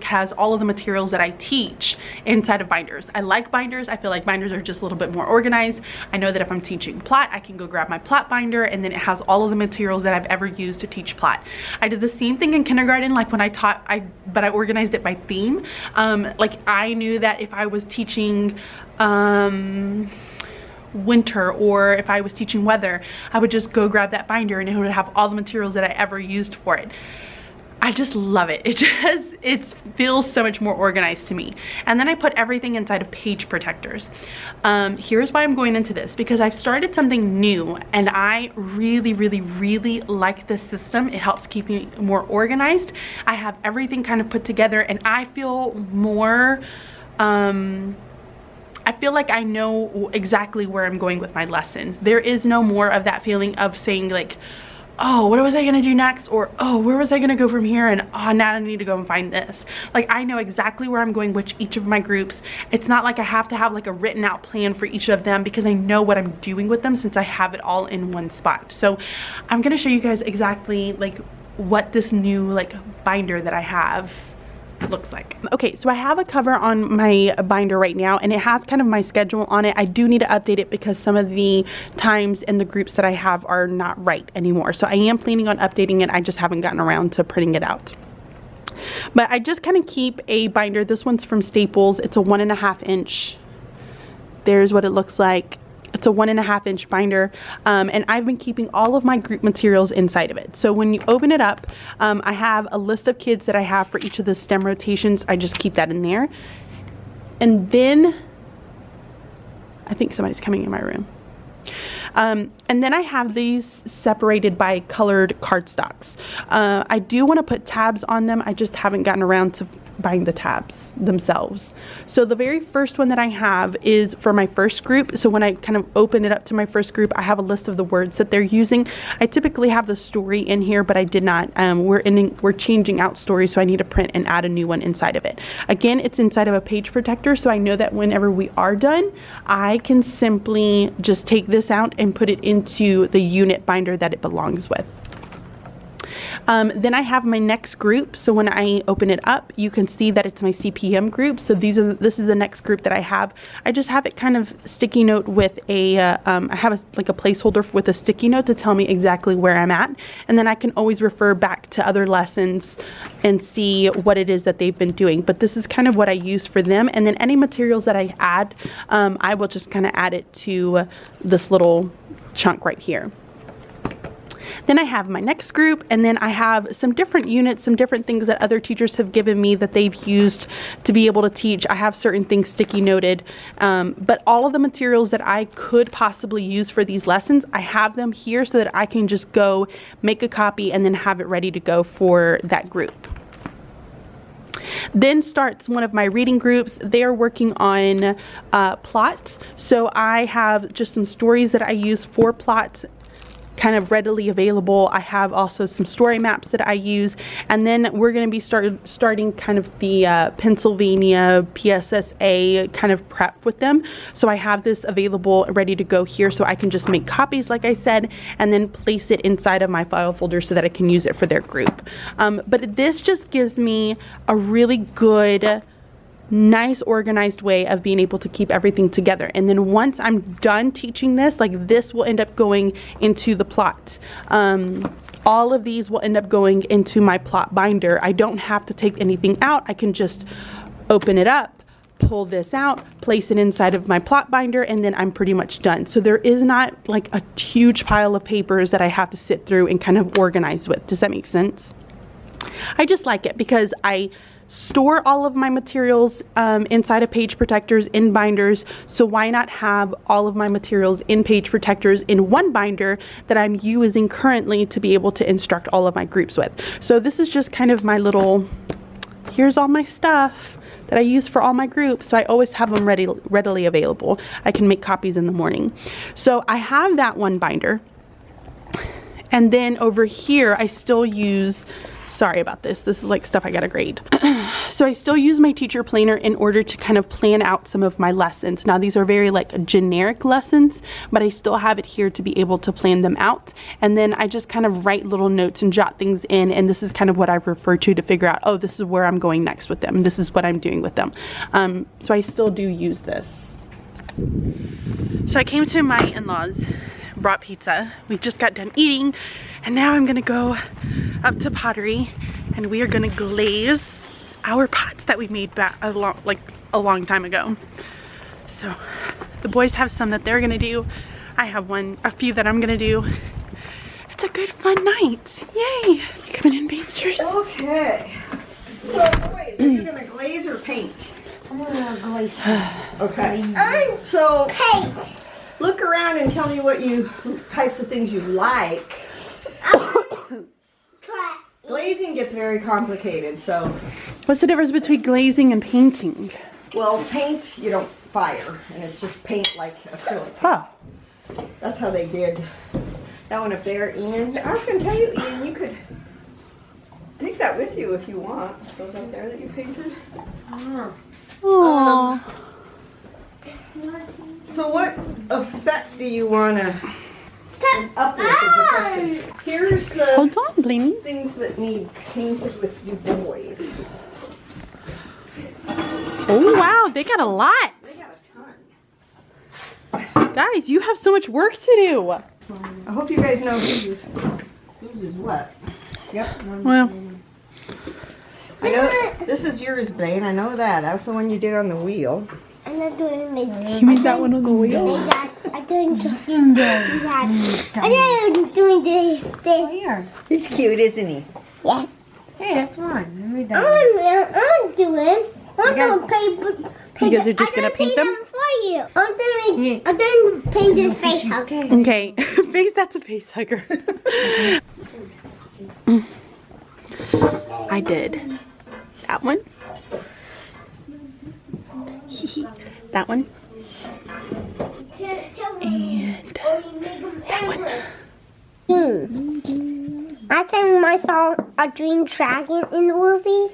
has all of the materials that I teach inside of binders. I like binders. I feel like binders are just a little bit more organized. I know that if I'm teaching plot, I can go grab my plot binder, and then it has all of the materials that I've ever used to teach plot. I did the same thing in kindergarten, like when I taught, but I organized it by theme. Like I knew that if I was teaching winter, or if I was teaching weather, I would just go grab that binder and it would have all the materials that I ever used for it. I just love it. It feels so much more organized to me. And then I put everything inside of page protectors. Here's why I'm going into this, because I've started something new and I really like this system. It helps keep me more organized. I have everything kind of put together, and I feel more I feel like I know exactly where I'm going with my lessons. There is no more of that feeling of saying like, oh, what was I gonna do next? Or, oh, where was I gonna go from here? And oh, now I need to go and find this. Like, I know exactly where I'm going with each of my groups. It's not like I have to have like a written out plan for each of them, because I know what I'm doing with them since I have it all in one spot. So I'm gonna show you guys exactly like what this new like binder that I have looks like. Okay, so I have a cover on my binder right now, and it has kind of my schedule on it. I do need to update it because some of the times in the groups that I have are not right anymore. So I am planning on updating it. I just haven't gotten around to printing it out. But I just kind of keep a binder. This one's from Staples. It's a 1.5 inch. There's what it looks like. It's a 1.5 inch binder, and I've been keeping all of my group materials inside of it. So when you open it up, I have a list of kids that I have for each of the STEM rotations. I just keep that in there. And then I think somebody's coming in my room. And then I have these separated by colored cardstocks. I do want to put tabs on them. I just haven't gotten around to buying the tabs themselves. So the very first one that I have is for my first group. So when I kind of open it up to my first group, I have a list of the words that they're using. I typically have the story in here, but I did not. We're changing out stories, so I need to print and add a new one inside of it. Again, it's inside of a page protector, so I know that whenever we are done, I can simply just take this out and put it into the unit binder that it belongs with. Then I have my next group. So when I open it up, you can see that it's my CPM group. So this is the next group that I have. I just have it kind of sticky note with a, I have like a placeholder with a sticky note to tell me exactly where I'm at. And then I can always refer back to other lessons and see what it is that they've been doing. But this is kind of what I use for them. And then any materials that I add, I will just kind of add it to this little chunk right here. Then I have my next group, and then I have some different units, some different things that other teachers have given me that they've used to be able to teach. I have certain things sticky noted, but all of the materials that I could possibly use for these lessons, I have them here so that I can just go make a copy and then have it ready to go for that group. Then starts one of my reading groups. They are working on plot. So I have just some stories that I use for plot, kind of readily available. I have also some story maps that I use, and then we're going to be starting kind of the Pennsylvania PSSA kind of prep with them. So I have this available ready to go here, so I can just make copies like I said, and then place it inside of my file folder so that I can use it for their group. But this just gives me a really good, nice organized way of being able to keep everything together. And then once I'm done teaching this, like this will end up going into the plot. All of these will end up going into my plot binder. I don't have to take anything out. I can just open it up, pull this out, place it inside of my plot binder, and then I'm pretty much done. So there is not like a huge pile of papers that I have to sit through and kind of organize with. Does that make sense? I just like it because I store all of my materials inside of page protectors in binders. So why not have all of my materials in page protectors in one binder that I'm using currently to be able to instruct all of my groups with. So this is just kind of my little, here's all my stuff that I use for all my groups. So I always have them readily available. I can make copies in the morning. So I have that one binder. And then over here, I still use Sorry about this. This is like stuff I gotta grade. So I still use my teacher planner in order to kind of plan out some of my lessons. Now these are very like generic lessons, but I still have it here to be able to plan them out. And then I just kind of write little notes and jot things in, and this is kind of what I refer to figure out, oh, this is where I'm going next with them. This is what I'm doing with them. So I still do use this. So I came to my in-laws, brought pizza. We just got done eating, and now I'm gonna go up to pottery and we are gonna glaze our pots that we made back a long time ago. So the boys have some that they're gonna do. I have a few that I'm gonna do. It's a good fun night. Yay! You coming in, painters? Okay. So boys, are you gonna glaze or paint? I'm gonna glaze. Okay. Alright, so paint. Look around and tell me what types of things you like. Glazing gets very complicated, so. What's the difference between glazing and painting? Well, paint you don't fire, and it's just paint like acrylic. Huh. That's how they did that one up there, Ian. I was gonna tell you, Ian, you could take that with you if you want. Those up there that you painted. Aww. So what effect do you want to up with is the question. Here's the Hold on, Blamey. things that need painted with you boys. Oh wow, they got a lot. They got a ton. Guys, you have so much work to do. I hope you guys know whose is what. Yep. Well, I know this is yours, Blaine. I know that. That's the one you did on the wheel. I'm not doing it. you made that one on the wheel. I'm doing that. I'm doing this. Here. He's cute, isn't he? Yeah. Hey, that's mine. Let me down. I'm doing. I'm gonna paint. You guys are just gonna paint them? For you. I'm doing paint this face hugger. Okay, that's a face hugger. I did that one. That one. And that one. I think I saw a green dragon in the movie.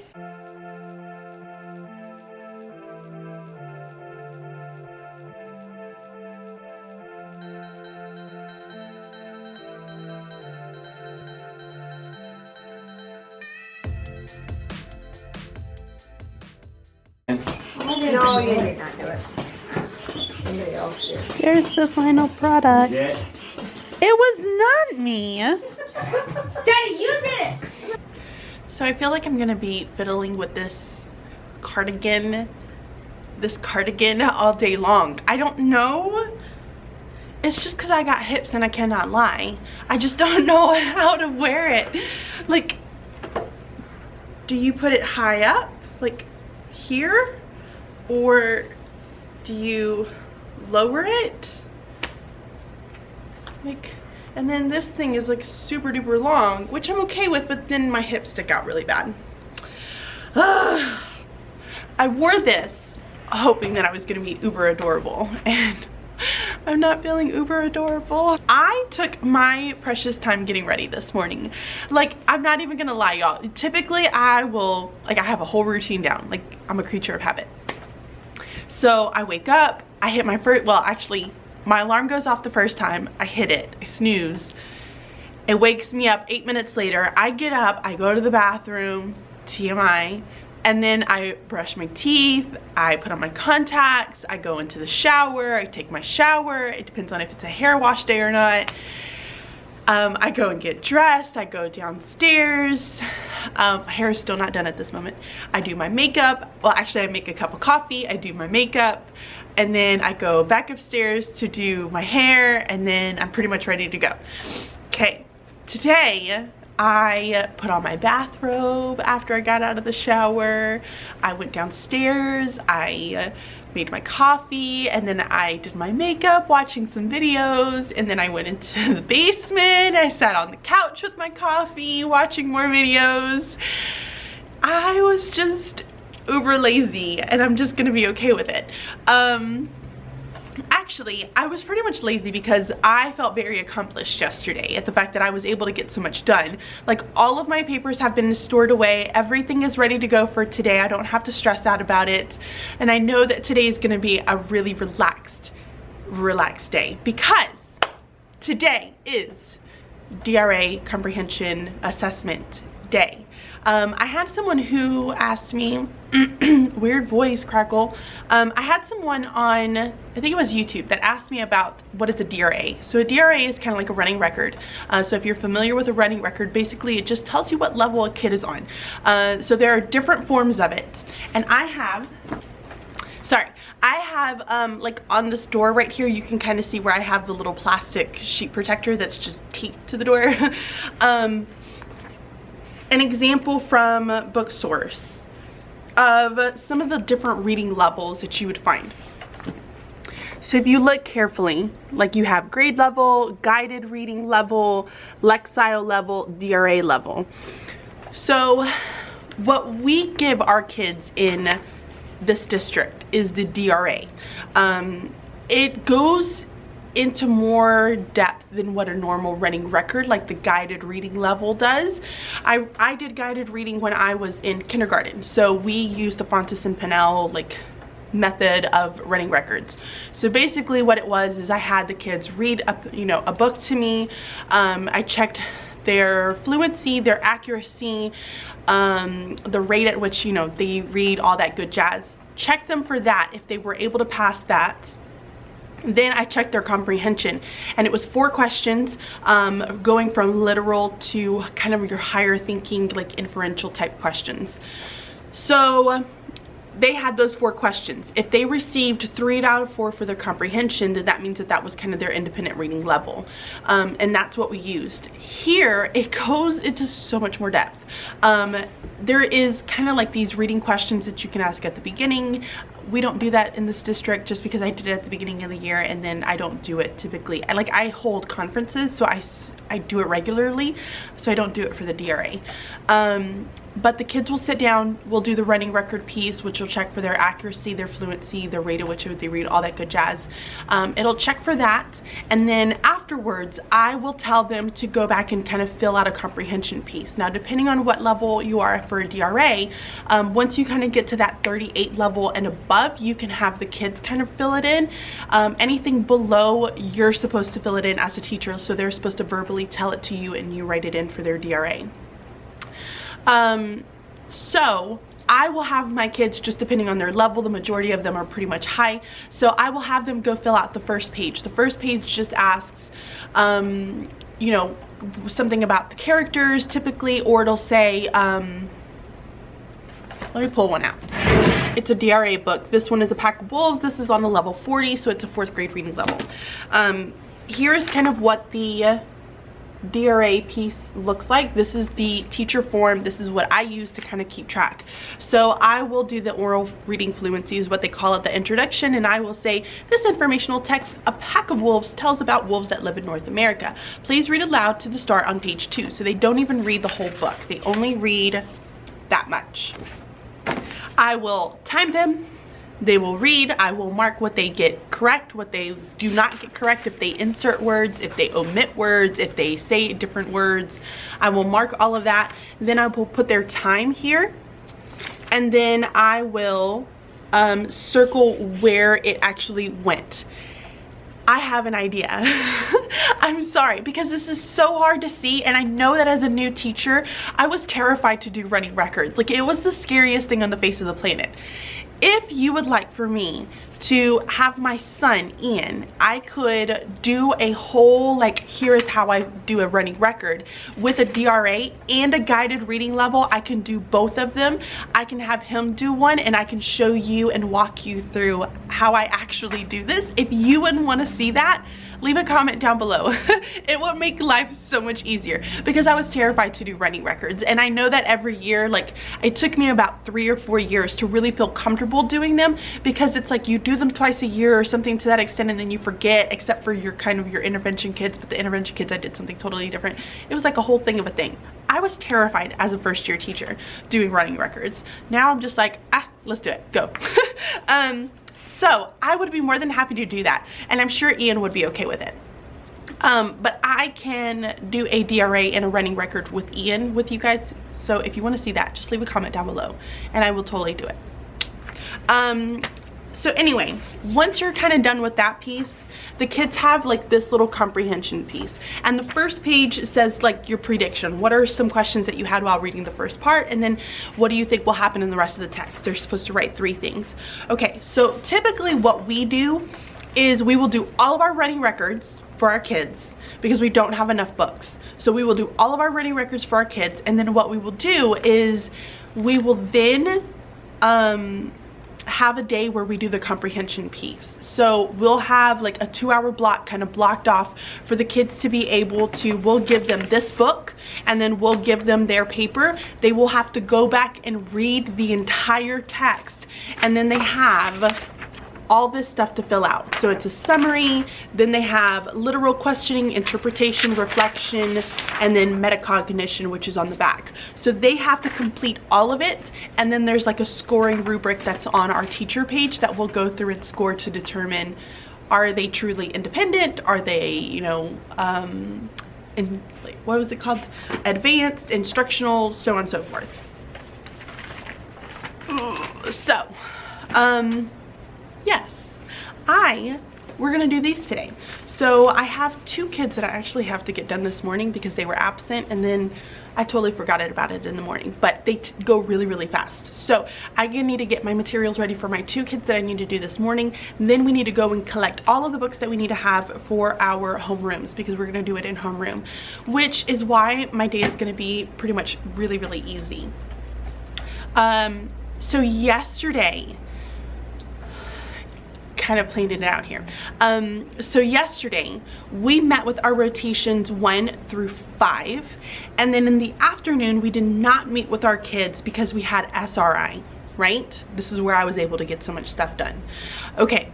No, you did not do it. Somebody else did. Here's the final product. Yeah. It was not me. Daddy, you did it. So I feel like I'm gonna be fiddling with this cardigan all day long. I don't know. It's just because I got hips and I cannot lie. I just don't know how to wear it. Like, do you put it high up, like here? Or do you lower it? Like, and then this thing is like super duper long, which I'm okay with, but then my hips stick out really bad. I wore this hoping that I was gonna be uber adorable, and I'm not feeling uber adorable. I took my precious time getting ready this morning. Like, I'm not even gonna lie, y'all. Typically I have a whole routine down. Like, I'm a creature of habit. So I wake up, I hit my first, well actually my alarm goes off the first time, I hit it, I snooze. It wakes me up 8 minutes later. I get up, I go to the bathroom, TMI, and then I brush my teeth, I put on my contacts, I go into the shower, I take my shower. It depends on if it's a hair wash day or not. I go and get dressed, I go downstairs. My hair is still not done at this moment. I do my makeup. Well, actually I make a cup of coffee, I do my makeup, and then I go back upstairs to do my hair, and then I'm pretty much ready to go. Okay, today I put on my bathrobe after I got out of the shower. I went downstairs, I made my coffee, and then I did my makeup, watching some videos, and then I went into the basement. I sat on the couch with my coffee, watching more videos. I was just uber lazy, and I'm just gonna be okay with it. Actually, I was pretty much lazy because I felt very accomplished yesterday at the fact that I was able to get so much done. Like, all of my papers have been stored away. Everything is ready to go for today. I don't have to stress out about it. And I know that today is going to be a really relaxed day because today is DRA Comprehension Assessment Day. I had someone who asked me, weird voice crackle, I had someone on, I think it was YouTube, that asked me about what is a DRA. So a DRA is kind of like a running record. So if you're familiar with a running record, basically it just tells you what level a kid is on. So there are different forms of it. And I have like on this door right here, you can kind of see where I have the little plastic sheet protector that's just taped to the door. An example from Book Source of some of the different reading levels that you would find. So if you look carefully, like you have grade level, guided reading level, Lexile level, DRA level. So what we give our kids in this district is the DRA. It goes into more depth than what a normal running record like the guided reading level does. I did guided reading when I was in kindergarten, so we used the Fontes and Pinnell like method of running records. So basically what it was is I had the kids read a book to me. I checked their fluency, their accuracy, the rate at which they read, all that good jazz. Check them for that. If they were able to pass that, then I checked their comprehension, and it was 4 questions, going from literal to kind of your higher thinking, like inferential type questions. So they had those 4 questions. If they received 3 out of 4 for their comprehension, then that means that that was kind of their independent reading level. And that's what we used. Here, it goes into so much more depth. There is kind of like these reading questions that you can ask at the beginning. We don't do that in this district just because I did it at the beginning of the year, and then I don't do it typically. I hold conferences, so I do it regularly, so I don't do it for the DRA. But the kids will sit down, we'll do the running record piece, which will check for their accuracy, their fluency, their rate at which they read, all that good jazz. It'll check for that, and then afterwards I will tell them to go back and kind of fill out a comprehension piece. Now, depending on what level you are for a DRA, once you kind of get to that 38 level and above, you can have the kids kind of fill it in. Anything below, you're supposed to fill it in as a teacher, so they're supposed to verbally tell it to you and you write it in for their DRA. So I will have my kids, just depending on their level, the majority of them are pretty much high, so I will have them go fill out the first page. The first page just asks, something about the characters typically, or it'll say, let me pull one out. It's a DRA book. This one is A Pack of Wolves. This is on the level 40, so it's a 4th grade reading level. Here's kind of what the DRA piece looks like. This is the teacher form. This is what I use to kind of keep track. So I will do the oral reading fluency, is what they call it, the introduction, and I will say, this informational text, A Pack of Wolves, tells about wolves that live in North America. Please read aloud to the start on page 2. So they don't even read the whole book. They only read that much. I will time them. They will read. I will mark what they get correct, what they do not get correct, if they insert words, if they omit words, if they say different words. I will mark all of that. Then I will put their time here, and then I will circle where it actually went. I have an idea. I'm sorry, because this is so hard to see, and I know that as a new teacher, I was terrified to do running records. Like, it was the scariest thing on the face of the planet. If you would like for me to have my son Ian, I could do a whole, like, here is how I do a running record with a DRA and a guided reading level. I can do both of them. I can have him do one, and I can show you and walk you through how I actually do this. If you wouldn't want to see that, leave a comment down below. It would make life so much easier, because I was terrified to do running records, and I know that every year, like, it took me about 3 or 4 years to really feel comfortable doing them, because it's like you do them twice a year or something to that extent, and then you forget, except for your kind of your intervention kids. But the intervention kids, I did something totally different. It was like a whole thing of a thing. I was terrified as a first-year teacher doing running records. Now I'm just like, let's do it, go. So I would be more than happy to do that, and I'm sure Ian would be okay with it. But I can do a DRA and a running record with Ian with you guys. So if you want to see that, just leave a comment down below and I will totally do it. So anyway, once you're kind of done with that piece, the kids have like this little comprehension piece, and the first page says like your prediction. What are some questions that you had while reading the first part, and then what do you think will happen in the rest of the text? They're supposed to write 3 things. Okay, so typically what we do is we will do all of our running records for our kids because we don't have enough books. So we will do all of our running records for our kids, and then what we will do is we will then have a day where we do the comprehension piece. So we'll have like a 2-hour block kind of blocked off for the kids to be able to, we'll give them this book and then we'll give them their paper. They will have to go back and read the entire text, and then they have all this stuff to fill out. So it's a summary, then they have literal questioning, interpretation, reflection, and then metacognition, which is on the back. So they have to complete all of it, and then there's like a scoring rubric that's on our teacher page that we'll go through and score to determine, are they truly independent? Are they, you know, what was it called? Advanced, instructional, so on and so forth. So, yes, we're gonna do these today. So I have 2 kids that I actually have to get done this morning because they were absent, and then I totally forgot about it in the morning, but they go really, really fast. So I need to get my materials ready for my 2 kids that I need to do this morning. And then we need to go and collect all of the books that we need to have for our homerooms, because we're gonna do it in homeroom, which is why my day is gonna be pretty much really, really easy. So yesterday, kind of planned it out here. So yesterday we met with our rotations 1 through 5, and then in the afternoon we did not meet with our kids because we had SRI, right? This is where I was able to get so much stuff done. Okay,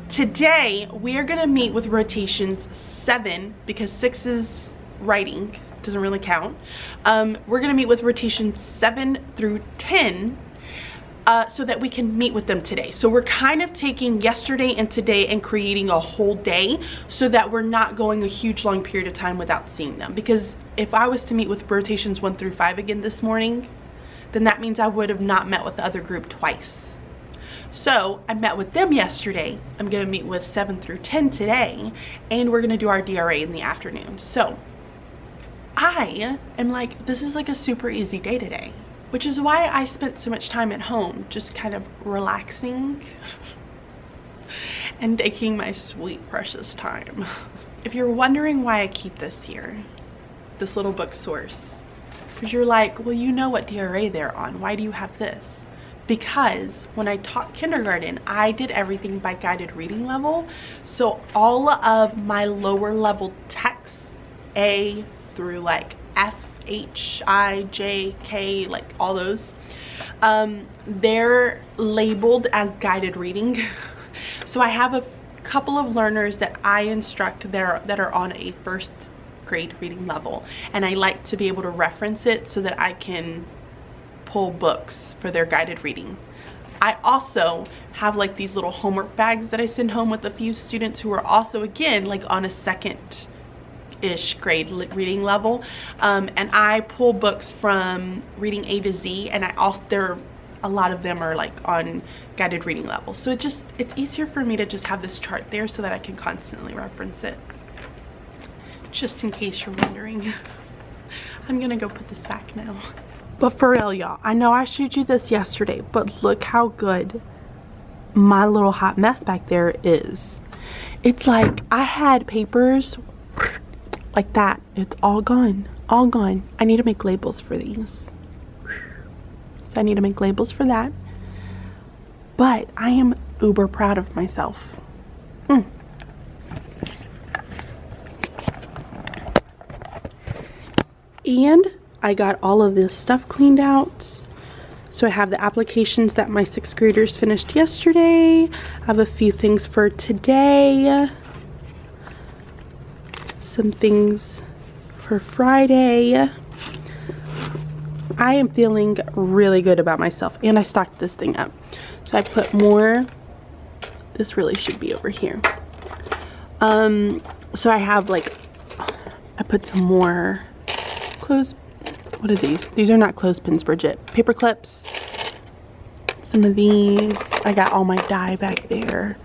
today we are gonna meet with rotations 7 because 6 is writing, doesn't really count. We're gonna meet with rotations 7 through 10 so that we can meet with them today. So we're kind of taking yesterday and today and creating a whole day so that we're not going a huge long period of time without seeing them. Because if I was to meet with rotations 1 through 5 again this morning, then that means I would have not met with the other group twice. So I met with them yesterday. I'm gonna meet with 7 through 10 today, and we're gonna do our DRA in the afternoon. So I am like, this is like a super easy day today, which is why I spent so much time at home, just kind of relaxing and taking my sweet, precious time. If you're wondering why I keep this here, this little book source, because you're like, well, you know what DRA they're on, why do you have this? Because when I taught kindergarten, I did everything by guided reading level. So all of my lower level texts, A through like F, H, I, J, K, like all those, they're labeled as guided reading. So I have a couple of learners that I instruct that are on a 1st grade reading level, and I like to be able to reference it so that I can pull books for their guided reading. I also have like these little homework bags that I send home with a few students who are also, again, like on a 2nd-ish grade reading level, and I pull books from reading A to Z, and I also, a lot of them are like on guided reading level. So it's easier for me to just have this chart there so that I can constantly reference it. Just in case you're wondering. I'm gonna go put this back now. But for real, y'all, I know I showed you this yesterday, but look how good my little hot mess back there is. It's like I had papers like that. It's all gone, all gone. I need to make labels for these. So I need to make labels for that. But I am uber proud of myself. And I got all of this stuff cleaned out. So I have the applications that my 6th graders finished yesterday. I have a few things for today. Some things for Friday. I am feeling really good about myself, and I stocked this thing up. So I put more This really should be over here. So I have like, I put some more clothes. What are these? These are not clothespins, Bridget. Paper clips. Some of these. I got all my dye back there.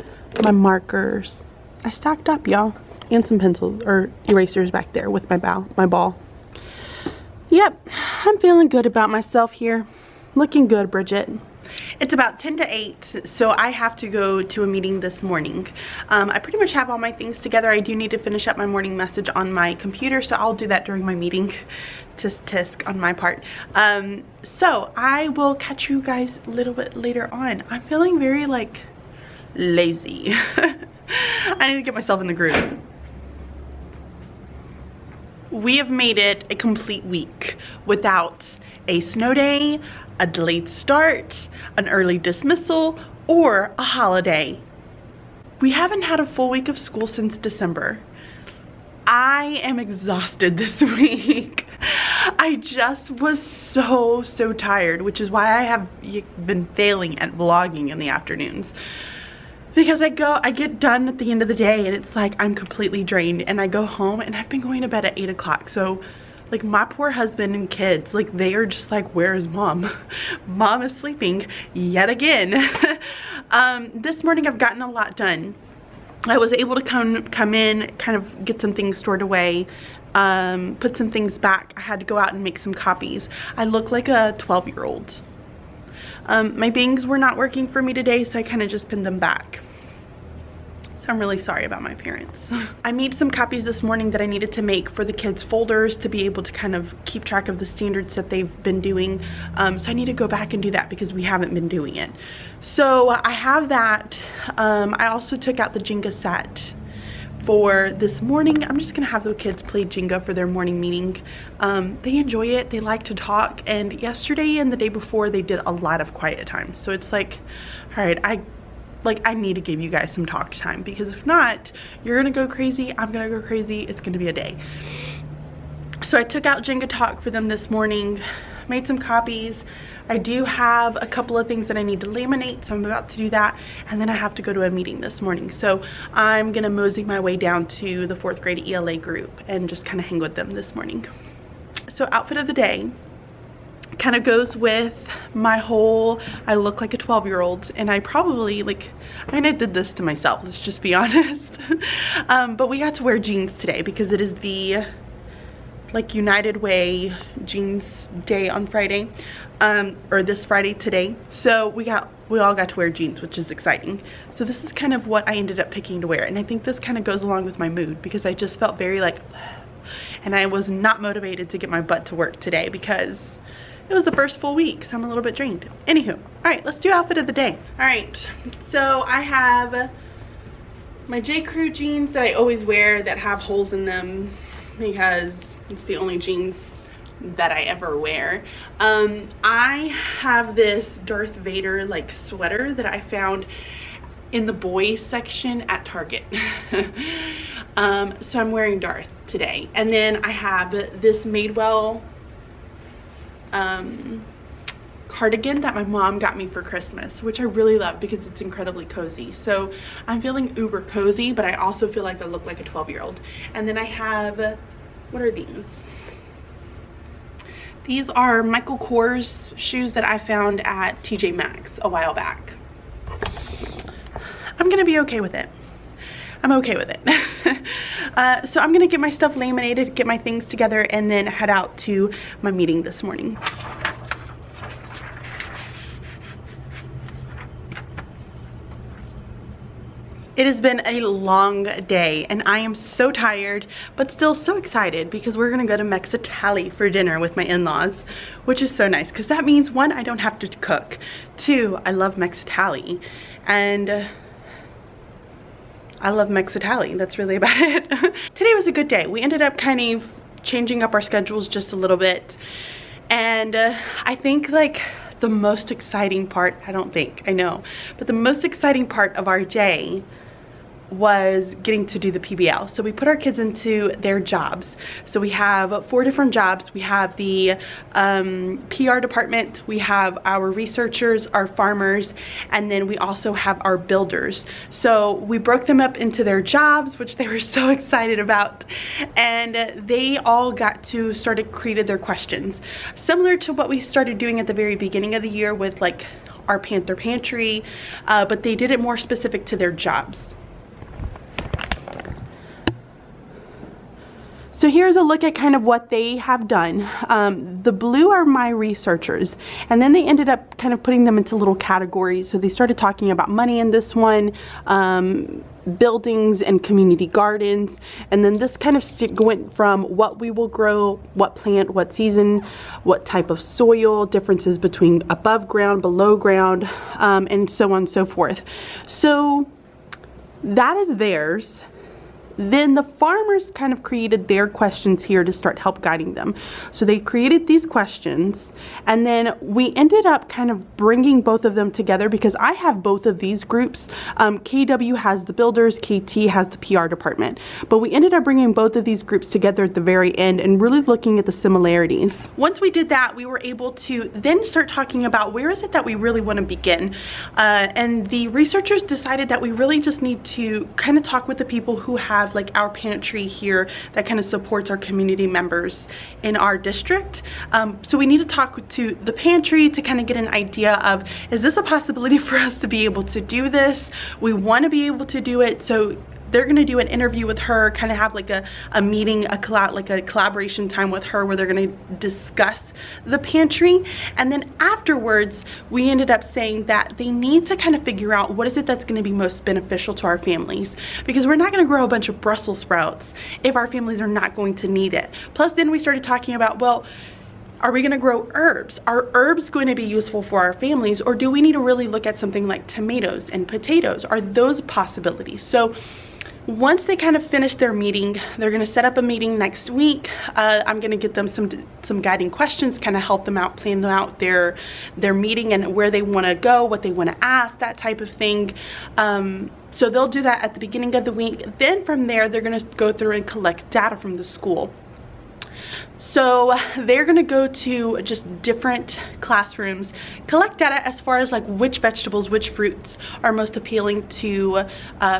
My markers. I stocked up, y'all. And some pencils or erasers back there with my ball. Yep, I'm feeling good about myself here. Looking good, Bridget. It's about 10 to 8, so I have to go to a meeting this morning. I pretty much have all my things together. I do need to finish up my morning message on my computer, so I'll do that during my meeting. Tisk on my part. So I will catch you guys a little bit later on. I'm feeling very like lazy. I need to get myself in the groove. We have made it a complete week without a snow day, a delayed start, an early dismissal, or a holiday. We haven't had a full week of school since December. I am exhausted this week. I just was so tired, which is why I have been failing at vlogging in the afternoons. Because I get done at the end of the day and it's like I'm completely drained, and I go home and I've been going to bed at 8 o'clock. So like my poor husband and kids, like they are just like, where's mom? Mom is sleeping yet again. This morning I've gotten a lot done. I was able to come in, kind of get some things stored away, put some things back. I had to go out and make some copies. I look like a 12-year-old. My bangs were not working for me today, so I kind of just pinned them back. So I'm really sorry about my appearance. I made some copies this morning that I needed to make for the kids' folders to be able to kind of keep track of the standards that they've been doing. So I need to go back and do that because we haven't been doing it. So I have that. I also took out the Jenga set for this morning. I'm just gonna have the kids play Jenga for their morning meeting. They enjoy it, they like to talk, and yesterday and the day before they did a lot of quiet time. So it's like, all right, I need to give you guys some talk time, because if not, you're gonna go crazy, I'm gonna go crazy, it's gonna be a day. So I took out Jenga talk for them this morning, made some copies. I do have a couple of things that I need to laminate, so I'm about to do that, and then I have to go to a meeting this morning. So I'm gonna mosey my way down to the 4th grade ELA group and just kind of hang with them this morning. So outfit of the day kind of goes with my whole I look like a 12-year-old, and I probably I did this to myself, let's just be honest. But we got to wear jeans today because it is the United Way jeans day on Friday, or this Friday today. So we all got to wear jeans, which is exciting. So this is kind of what I ended up picking to wear, and I think this kind of goes along with my mood because I just felt very and I was not motivated to get my butt to work today because it was the first full week, so I'm a little bit drained. Anywho, all right, let's do outfit of the day. All right, so I have my J. Crew jeans that I always wear that have holes in them because it's the only jeans that I ever wear. I have this Darth Vader sweater that I found in the boys section at Target. So I'm wearing Darth today. And then I have this Madewell cardigan that my mom got me for Christmas, which I really love because it's incredibly cozy. So I'm feeling uber cozy, but I also feel like I look like a 12-year-old. And then I have, what are these? These are Michael Kors shoes that I found at TJ Maxx a while back. I'm gonna be okay with it. I'm okay with it. So I'm gonna get my stuff laminated, get my things together, and then head out to my meeting this morning. It has been a long day and I am so tired, but still so excited because we're gonna go to Mexicali for dinner with my in-laws, which is so nice because that means 1, I don't have to cook. 2, I love Mexicali, and I love Mexicali. That's really about it. Today was a good day. We ended up kind of changing up our schedules just a little bit, and I think the most exciting part, I know, but the most exciting part of our day was getting to do the PBL. So we put our kids into their jobs. So we have 4 different jobs. We have the PR department, we have our researchers, our farmers, and then we also have our builders. So we broke them up into their jobs, which they were so excited about, and they all got to start created their questions. Similar to what we started doing at the very beginning of the year with like our Panther Pantry, but they did it more specific to their jobs. So here's a look at kind of what they have done. The blue are my researchers, and then they ended up kind of putting them into little categories. So they started talking about money in this one, buildings and community gardens, and then this kind of went from what we will grow, what plant, what season, what type of soil, differences between above ground, below ground, and so on and so forth. So that is theirs. Then the farmers kind of created their questions here to start help guiding them. So they created these questions, and then we ended up kind of bringing both of them together because I have both of these groups. KW has the builders, KT has the PR department. But we ended up bringing both of these groups together at the very end and really looking at the similarities. Once we did that, we were able to then start talking about where is it that we really want to begin. And the researchers decided that we really just need to kind of talk with the people who have like our pantry here that kind of supports our community members in our district. So we need to talk to the pantry to kind of get an idea of, is this a possibility for us to be able to do this? We want to be able to do it. So they're going to do an interview with her, kind of have like a meeting, like a collaboration time with her where they're going to discuss the pantry. And then afterwards, we ended up saying that they need to kind of figure out what is it that's going to be most beneficial to our families, because we're not going to grow a bunch of Brussels sprouts if our families are not going to need it. Plus then we started talking about, well, are we going to grow herbs? Are herbs going to be useful for our families, or do we need to really look at something like tomatoes and potatoes? Are those possibilities? So once they kind of finish their meeting, they're going to set up a meeting next week. I'm going to get them some guiding questions, kind of help them out, plan out their meeting and where they want to go, what they want to ask, that type of thing. So they'll do that at the beginning of the week. Then from there, they're going to go through and collect data from the school. So they're going to go to just different classrooms, collect data as far as like which vegetables, which fruits are most appealing to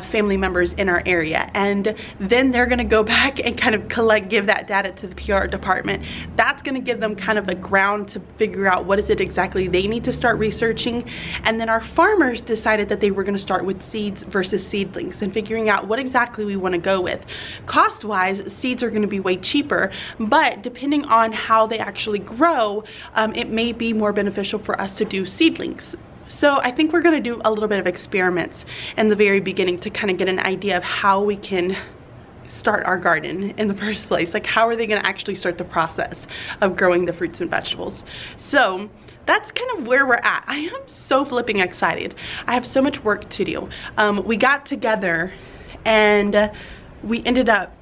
family members in our area. And then they're going to go back and kind of give that data to the PR department. That's going to give them kind of a ground to figure out what is it exactly they need to start researching. And then our farmers decided that they were going to start with seeds versus seedlings and figuring out what exactly we want to go with. Cost-wise, seeds are going to be way cheaper, but depending on how they actually grow, it may be more beneficial for us to do seedlings. So I think we're going to do a little bit of experiments in the very beginning to kind of get an idea of how we can start our garden in the first place. Like, how are they going to actually start the process of growing the fruits and vegetables? So that's kind of where we're at. I am so flipping excited. I have so much work to do. We got together and we ended up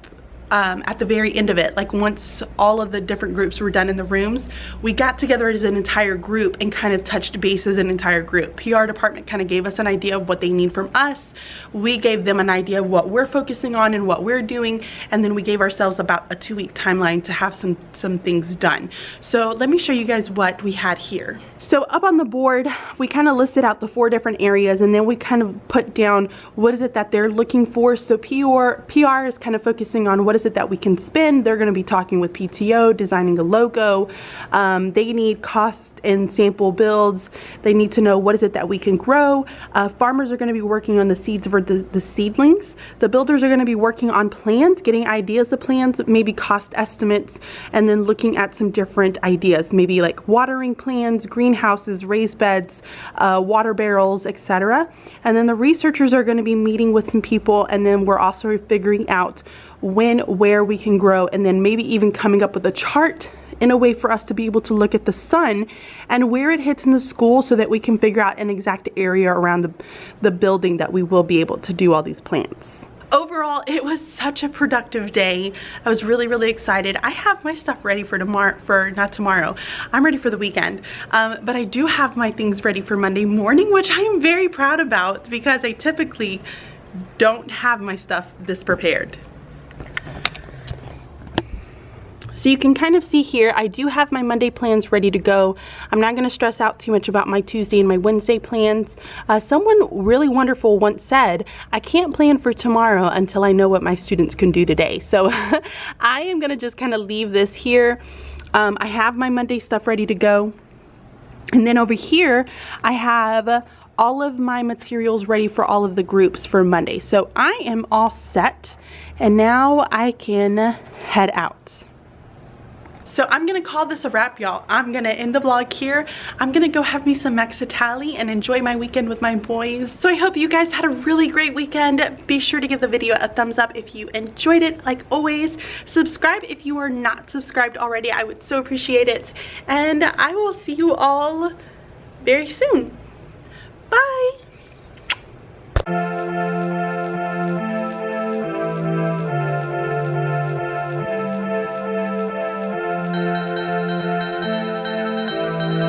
at the very end of it, like once all of the different groups were done in the rooms, we got together as an entire group and kind of touched base as an entire group. PR department kind of gave us an idea of what they need from us. We gave them an idea of what we're focusing on and what we're doing, and then we gave ourselves about a 2-week timeline to have some things done. So let me show you guys what we had here. So up on the board, we kind of listed out the 4 different areas, and then we kind of put down what is it that they're looking for. So PR is kind of focusing on what is it that we can spend. They're going to be talking with PTO, designing a logo. They need cost and sample builds. They need to know what is it that we can grow. Farmers are going to be working on the seeds for the seedlings. The builders are going to be working on plans, getting ideas of plans, maybe cost estimates, and then looking at some different ideas, maybe like watering plans, greenhouses, raised beds, water barrels, etc. And then the researchers are going to be meeting with some people, and then we're also figuring out when, where we can grow, and then maybe even coming up with a chart in a way for us to be able to look at the sun and where it hits in the school so that we can figure out an exact area around the building that we will be able to do all these plants. Overall, it was such a productive day. I was really, really excited. I have my stuff ready for not tomorrow. I'm ready for the weekend. But I do have my things ready for Monday morning, which I am very proud about because I typically don't have my stuff this prepared. So you can kind of see here, I do have my Monday plans ready to go. I'm not going to stress out too much about my Tuesday and my Wednesday plans. Someone really wonderful once said, I can't plan for tomorrow until I know what my students can do today. So I am going to just kind of leave this here. I have my Monday stuff ready to go. And then over here, I have all of my materials ready for all of the groups for Monday. So I am all set, and now I can head out. So I'm gonna call this a wrap, y'all. I'm gonna end the vlog here. I'm gonna go have me some Mexitali and enjoy my weekend with my boys. So I hope you guys had a really great weekend. Be sure to give the video a thumbs up if you enjoyed it, like always. Subscribe if you are not subscribed already. I would so appreciate it. And I will see you all very soon. Bye.